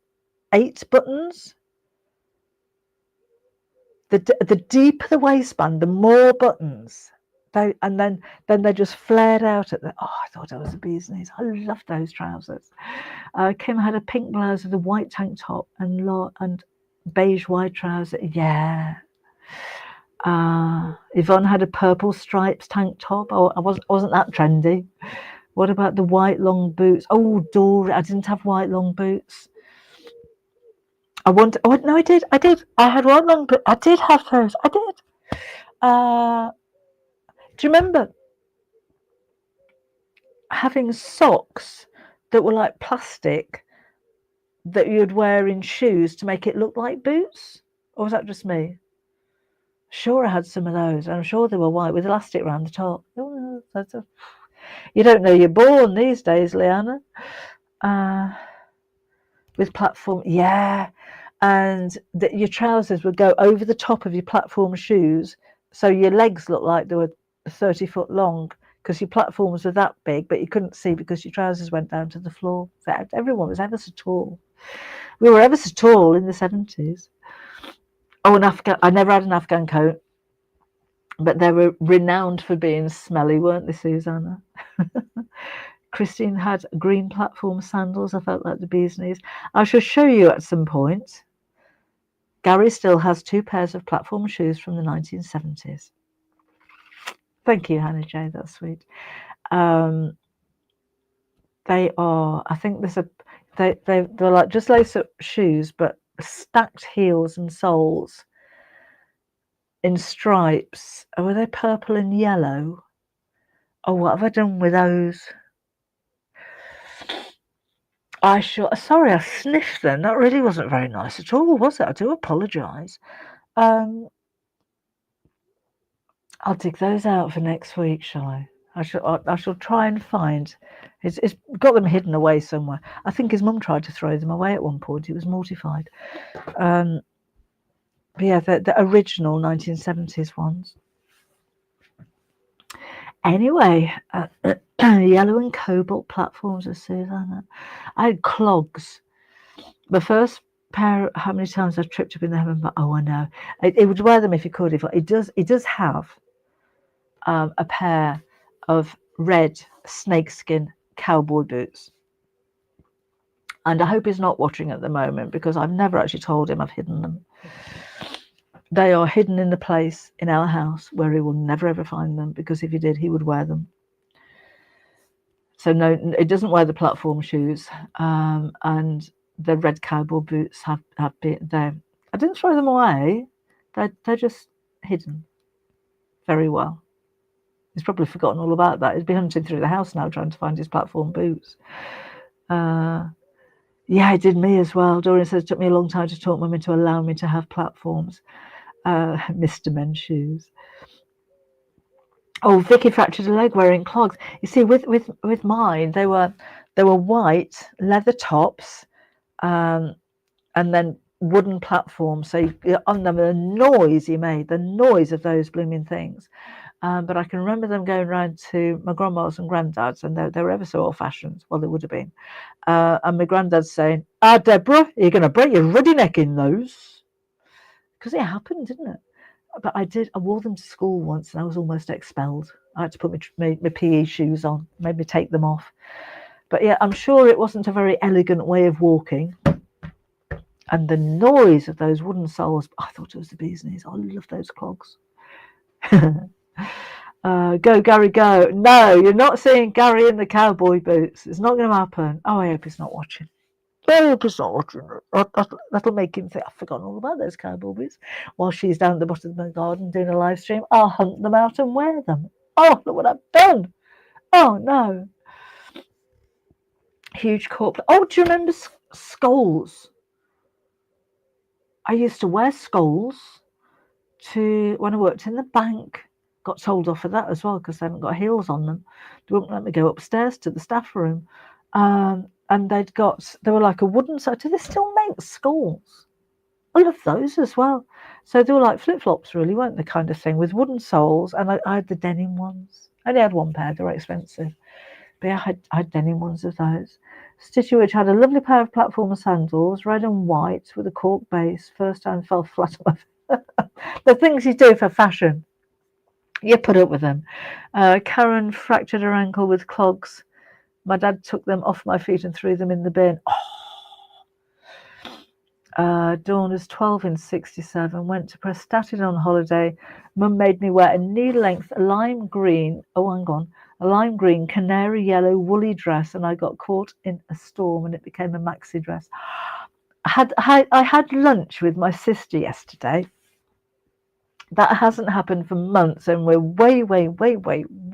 8 buttons. The deeper the waistband, the more buttons. And then they just flared out at the. Oh, I thought I was a bee's knees. I loved those trousers. Kim had a pink blouse with a white tank top and beige wide trousers. Yeah. Yvonne had a purple stripes tank top. Oh, I wasn't that trendy. What about the white long boots? Oh, Dory, I didn't have white long boots. I did. I had white long boots. I did have those. I did. Do you remember having socks that were like plastic that you'd wear in shoes to make it look like boots? Or was that just me? Sure, I had some of those. I'm sure they were white with elastic around the top. You don't know you're born these days, Leanna. With platform, yeah. and that your trousers would go over the top of your platform shoes, so your legs looked like they were 30 foot long because your platforms were that big, but you couldn't see because your trousers went down to the floor. So everyone was ever so tall. We were ever so tall in the 70s. Oh, I never had an Afghan coat, but they were renowned for being smelly, weren't they, Susanna? Christine had green platform sandals. I felt like the bee's knees. I shall show you at some point. Gary still has 2 pairs of platform shoes from the 1970s. Thank you, Hannah J. That's sweet. They are, I think they're like just lace-up shoes, but stacked heels and soles in stripes. Oh, were they purple and yellow? Oh, what have I done with those? Sorry, I sniffed then. That really wasn't very nice at all, was it? I do apologise. I'll dig those out for next week, shall I? I shall try and find. It's got them hidden away somewhere. I think his mum tried to throw them away at one point. He was mortified. But yeah, the original 1970s ones. Anyway, yellow and cobalt platforms of Susanna. I had clogs. The first pair, how many times I've tripped up in them, but oh, I know. It would wear them if he could. It does have a pair of red snakeskin cowboy boots. And I hope he's not watching at the moment because I've never actually told him I've hidden them. They are hidden in the place in our house where he will never ever find them, because if he did, he would wear them. So no, it doesn't wear the platform shoes, and the red cowboy boots have been there. I didn't throw them away. They're just hidden very well. He's probably forgotten all about that. He's been hunting through the house now trying to find his platform boots. Yeah, it did me as well. Dorian says it took me a long time to talk Mum into allowing me to have platforms. Mr. Men's shoes. Oh, Vicky fractured a leg wearing clogs. You see, with mine, they were white leather tops, and then wooden platforms. So on them, the noise he made, the noise of those blooming things. But I can remember them going round to my grandma's and granddad's, and they were ever so old-fashioned. Well, they would have been. And my granddad's saying, Deborah, you're going to break your ruddy neck in those. Because it happened, didn't it? But I wore them to school once and I was almost expelled. I had to put my PE shoes on, made me take them off. But yeah, I'm sure it wasn't a very elegant way of walking. And the noise of those wooden soles, I thought it was the bee's knees. I love those clogs. Go, Gary, go. No, you're not seeing Gary in the cowboy boots. It's not going to happen. Oh, I hope he's not watching. I hope he's not watching. That'll make him think I've forgotten all about those cowboy boots. While she's down at the bottom of the garden doing a live stream, I'll hunt them out and wear them. Oh, look what I've done. Oh, no. Huge corporate. Oh, do you remember skulls? I used to wear skulls when I worked in the bank. Got told off for that as well because they haven't got heels on them. They wouldn't let me go upstairs to the staff room. And they were like a wooden side. Do they still make skulls? I love those as well. So they were like flip-flops, really, weren't they, kind of thing, with wooden soles. And I had the denim ones. I only had one pair. They were expensive. But yeah, I had denim ones of those. Stitchwich had a lovely pair of platform sandals, red and white, with a cork base. First time fell flat on my the things you do for fashion. You put up with them. Karen fractured her ankle with clogs. My dad took them off my feet and threw them in the bin. Dawn is 12 in 67. Went to Prestatyn on holiday. Mum made me wear a knee-length lime green. Oh, hang on. A lime green, canary yellow, woolly dress, and I got caught in a storm, and it became a maxi dress. I had lunch with my sister yesterday. That hasn't happened for months, and we're way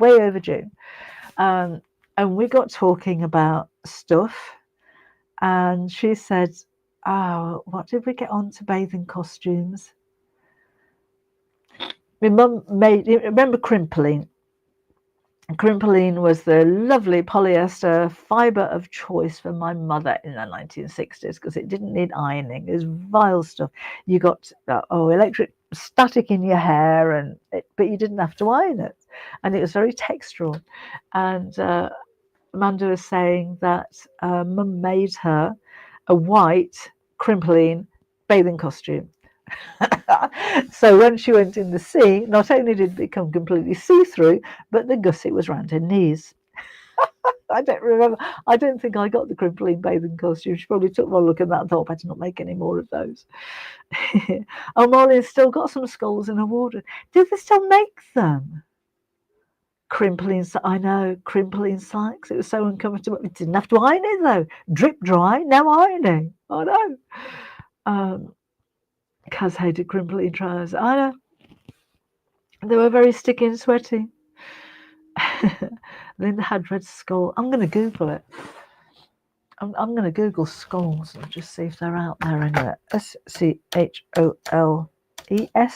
overdue. And we got talking about stuff, and she said, "Oh, what did we get on to bathing costumes?" My mum remember crimpling. Crimpline was the lovely polyester fibre of choice for my mother in the 1960s because it didn't need ironing. It was vile stuff. You got electric static in your hair, but you didn't have to iron it, and it was very textural. And Amanda was saying that Mum made her a white Crimpline bathing costume. So when she went in the sea, not only did it become completely see-through, but the gusset was round her knees. I don't remember. I don't think I got the Crimpline bathing costume. She probably took one look at that and thought, better not make any more of those. Oh, Molly's still got some skulls in her wardrobe. Do they still make them? Crimpline, I know, Crimpline sacks. It was so uncomfortable. We didn't have to iron it though. Drip dry, no ironing. I know. Kaz hated Crimpline trousers. I know. They were very sticky and sweaty. Linda had red skull. I'm going to Google it. I'm going to Google skulls and just see if they're out there anywhere. SCHOLES,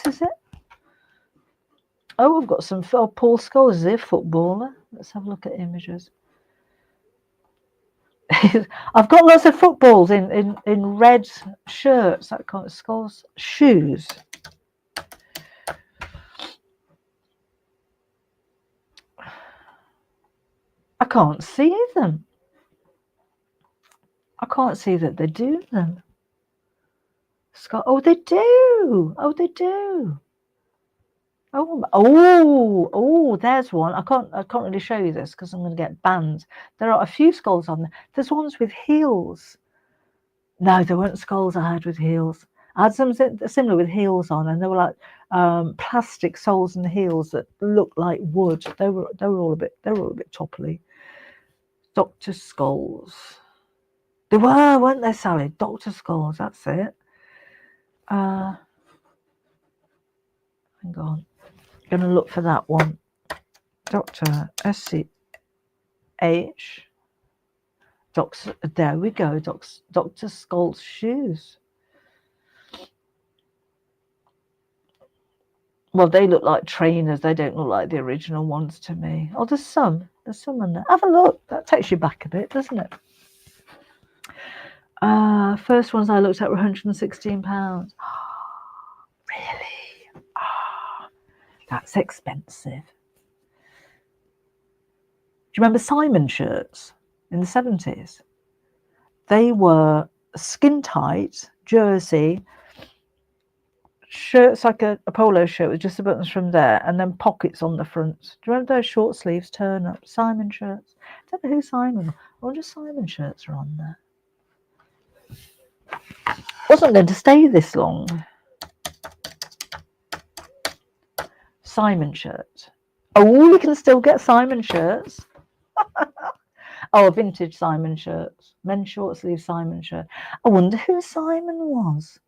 is it? Oh, I've got some. Paul Scholes is a footballer. Let's have a look at images. I've got lots of footballs in red shirts. That kind of Scholes shoes. I can't see them. I can't see that they do them. Oh, they do. Oh, they do. Oh, there's one. I can't really show you this because I'm going to get banned. There are a few skulls on there. There's ones with heels. No, there weren't skulls I had with heels. I had some similar with heels on, and they were like plastic soles and heels that looked like wood. They were all a bit topply. Dr. Skulls. They were, weren't they, Sally? Dr. Skulls, that's it. Hang on. I'm going to look for that one. Dr. SCH. There we go. Dr. Skulls shoes. Well, they look like trainers. They don't look like the original ones to me. Oh, there's some. There's some in there. Have a look. That takes you back a bit, doesn't it? First ones I looked at were £116. Really? That's expensive. Do you remember Simon shirts in the 70s? They were skin tight jersey shirts, like a polo shirt with just the buttons from there, and then pockets on the front. Do you remember those short sleeves turn up Simon shirts? I don't know who Simon. I wonder if Simon shirts are on there. Wasn't going to stay this long. Simon shirt. Oh, you can still get Simon shirts. Oh, vintage Simon shirts. Men's short sleeve Simon shirt. I wonder who Simon was.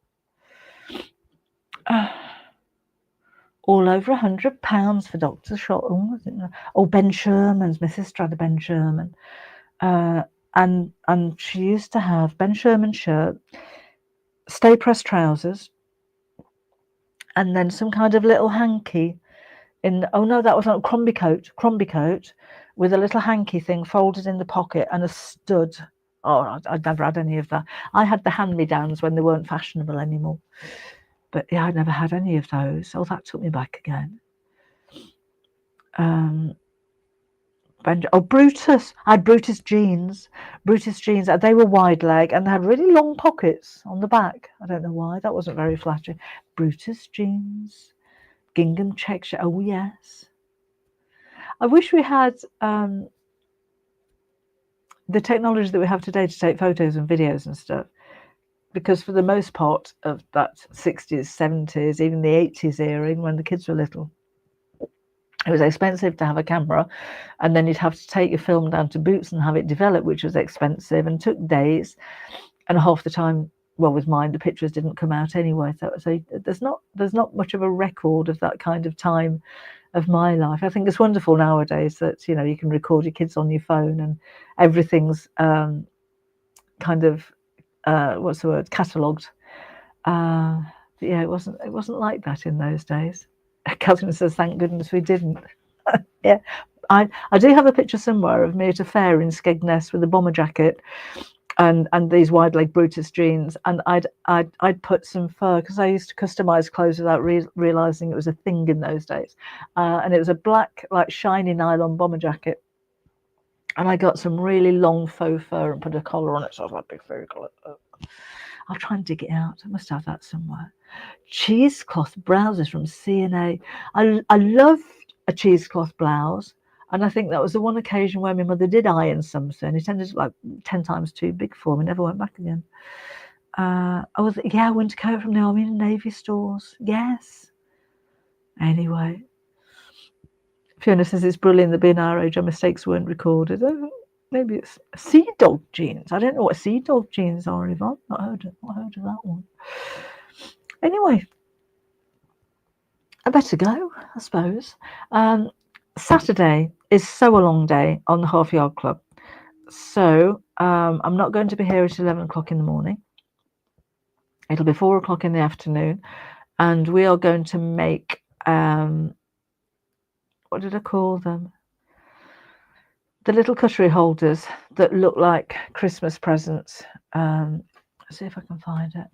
All over £100 for Dr. Shot. Oh, Ben Sherman's. My sister had a Ben Sherman. And she used to have Ben Sherman shirt, stay pressed trousers, and then some kind of little hanky that was a Crombie coat with a little hanky thing folded in the pocket and a stud. Oh, I'd never had any of that. I had the hand-me-downs when they weren't fashionable anymore. But yeah, I never had any of those. Oh, that took me back again. Brutus. I had Brutus jeans. They were wide leg and they had really long pockets on the back. I don't know why. That wasn't very flattering. Brutus jeans. Gingham check shirt. Oh, yes. I wish we had the technology that we have today to take photos and videos and stuff. Because for the most part of that 60s, 70s, even the 80s era, even when the kids were little, it was expensive to have a camera, and then you'd have to take your film down to Boots and have it developed, which was expensive and took days. And half the time, well, with mine, the pictures didn't come out anyway. So there's not much of a record of that kind of time of my life. I think it's wonderful nowadays that you can record your kids on your phone and everything's kind of what's the word, catalogued. But yeah, it wasn't like that in those days. Catherine says, thank goodness we didn't. Yeah, I do have a picture somewhere of me at a fair in Skegness with a bomber jacket and these wide leg Brutus jeans, and I'd put some fur, because I used to customize clothes without realizing it was a thing in those days, and it was a black, like, shiny nylon bomber jacket, and I got some really long faux fur and put a collar on it, so I was like, big furry collar. I'll try and dig it out. I must have that somewhere. Cheesecloth blouses from C&A. I loved a cheesecloth blouse, and I think that was the one occasion where my mother did iron something. It ended up like 10 times too big for me. Never went back again. Winter coat from the Army and Navy stores. Yes. Anyway, Fiona says it's brilliant that being our age, our mistakes weren't recorded. Maybe it's sea dog jeans. I don't know what sea dog jeans are, Yvonne. Not heard of that one. Anyway, I better go, I suppose. Saturday is so a long day on the Half Yard Club. So I'm not going to be here at 11 o'clock in the morning. It'll be 4 o'clock in the afternoon. And we are going to make, what did I call them? The little cutlery holders that look like Christmas presents. Let's see if I can find it.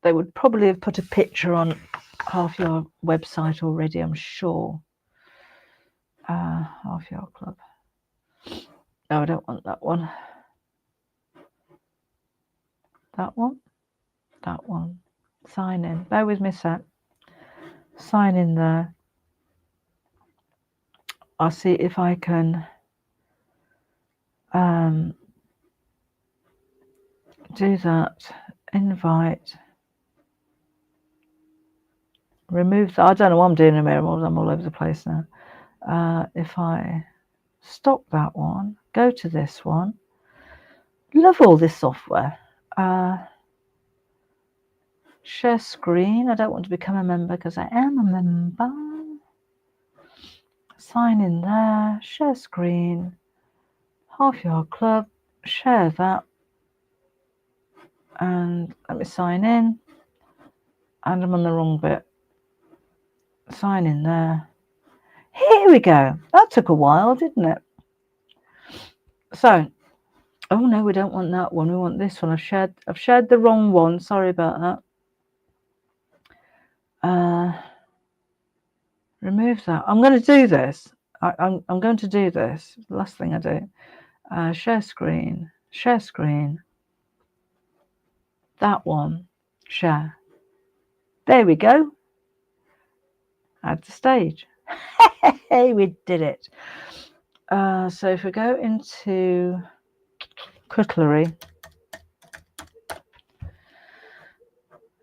They would probably have put a picture on Half Yard website already, I'm sure. Half Yard Club. No, I don't want that one. That one. That one. Sign in. Bear with me a sec. Sign in there. I'll see if I can do that. Invite. Remove that. I don't know what I'm doing in here. I'm all over the place now. If I stop that one, go to this one. Love all this software. Share screen. I don't want to become a member because I am a member. Sign in there. Share screen. Half Yard Club. Share that. And let me sign in. And I'm on the wrong bit. Sign in there. Here we go. That took a while, didn't it? So, oh no, we don't want that one. We want this one. I've shared the wrong one. Sorry about that. Remove that. I'm going to do this. I'm going to do this. Last thing I do. Share screen. Share screen. That one. Share. There we go. Add to stage. Hey, we did it. So if we go into cutlery,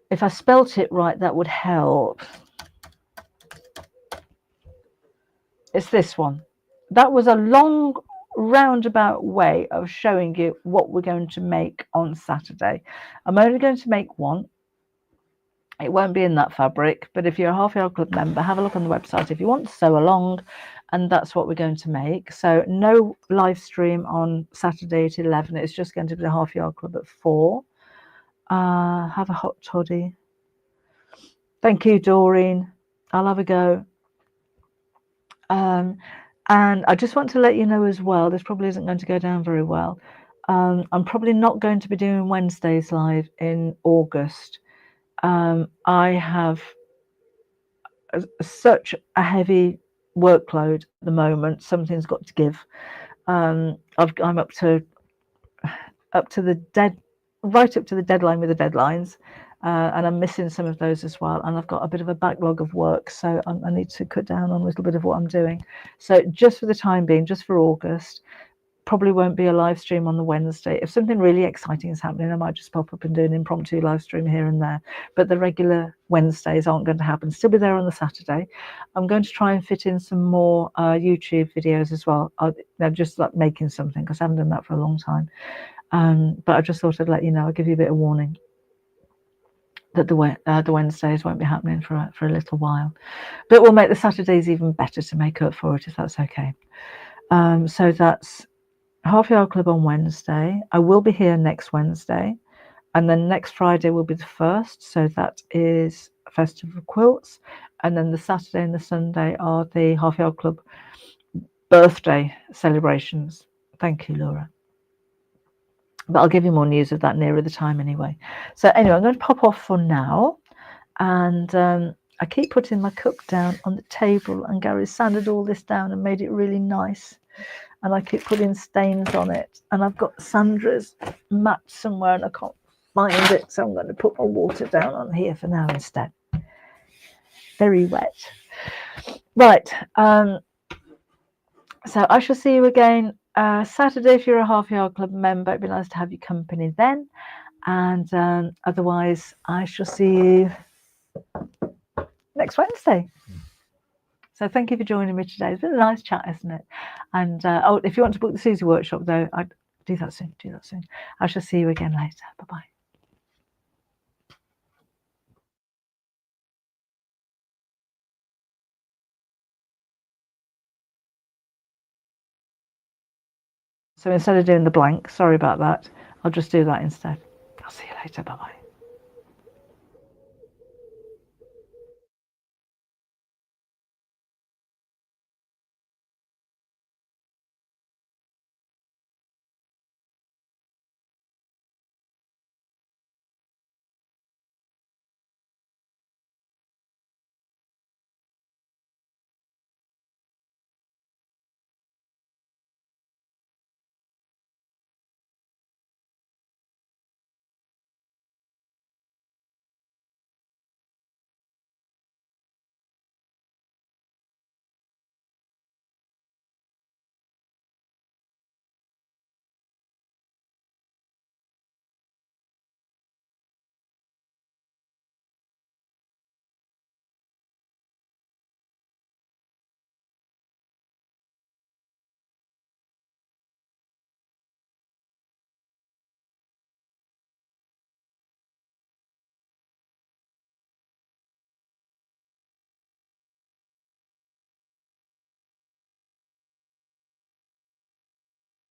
if I spelt it right, that would help. It's this one. That was a long roundabout way of showing you what we're going to make on Saturday. I'm only going to make one. It won't be in that fabric, but if you're a Half Yard Club member, have a look on the website if you want to sew along, and that's what we're going to make. So no live stream on Saturday at 11. It's just going to be the Half Yard Club at 4. Have a hot toddy. Thank you, Doreen. I'll have a go. And I just want to let you know as well, this probably isn't going to go down very well. I'm probably not going to be doing Wednesdays live in August. I have such a heavy workload at the moment. Something's got to give. I'm up to the right up to the deadline with the deadlines, and I'm missing some of those as well. And I've got a bit of a backlog of work, so I need to cut down on a little bit of what I'm doing. So just for the time being, just for August, probably won't be a live stream on the Wednesday. If something really exciting is happening, I might just pop up and do an impromptu live stream here and there. But the regular Wednesdays aren't going to happen. Still be there on the Saturday. I'm going to try and fit in some more YouTube videos as well. I'm just like making something, because I haven't done that for a long time. But I just thought I'd let you know. I'll give you a bit of warning that the Wednesdays won't be happening for a little while. But we'll make the Saturdays even better to make up for it, if that's okay. So that's Half Yard Club on Wednesday. I will be here next Wednesday, and then next Friday will be the 1st. So that is Festival of Quilts, and then the Saturday and the Sunday are the Half Yard Club birthday celebrations. Thank you, Laura. But I'll give you more news of that nearer the time anyway. So anyway, I'm going to pop off for now, and I keep putting my cup down on the table, and Gary sanded all this down and made it really nice, and I keep putting stains on it, and I've got Sandra's mat somewhere and I can't find it, so I'm going to put my water down on here for now instead. Very wet. Right, so I shall see you again Saturday if you're a Half Yard Club member. It'd be nice to have your company then, and otherwise I shall see you next Wednesday. So thank you for joining me today. It's been a nice chat, isn't it? And oh, if you want to book the Susie workshop though, I'd do that soon. I shall see you again later. Bye-bye. So instead of doing the blank, sorry about that, I'll just do that instead. I'll see you later. Bye-bye.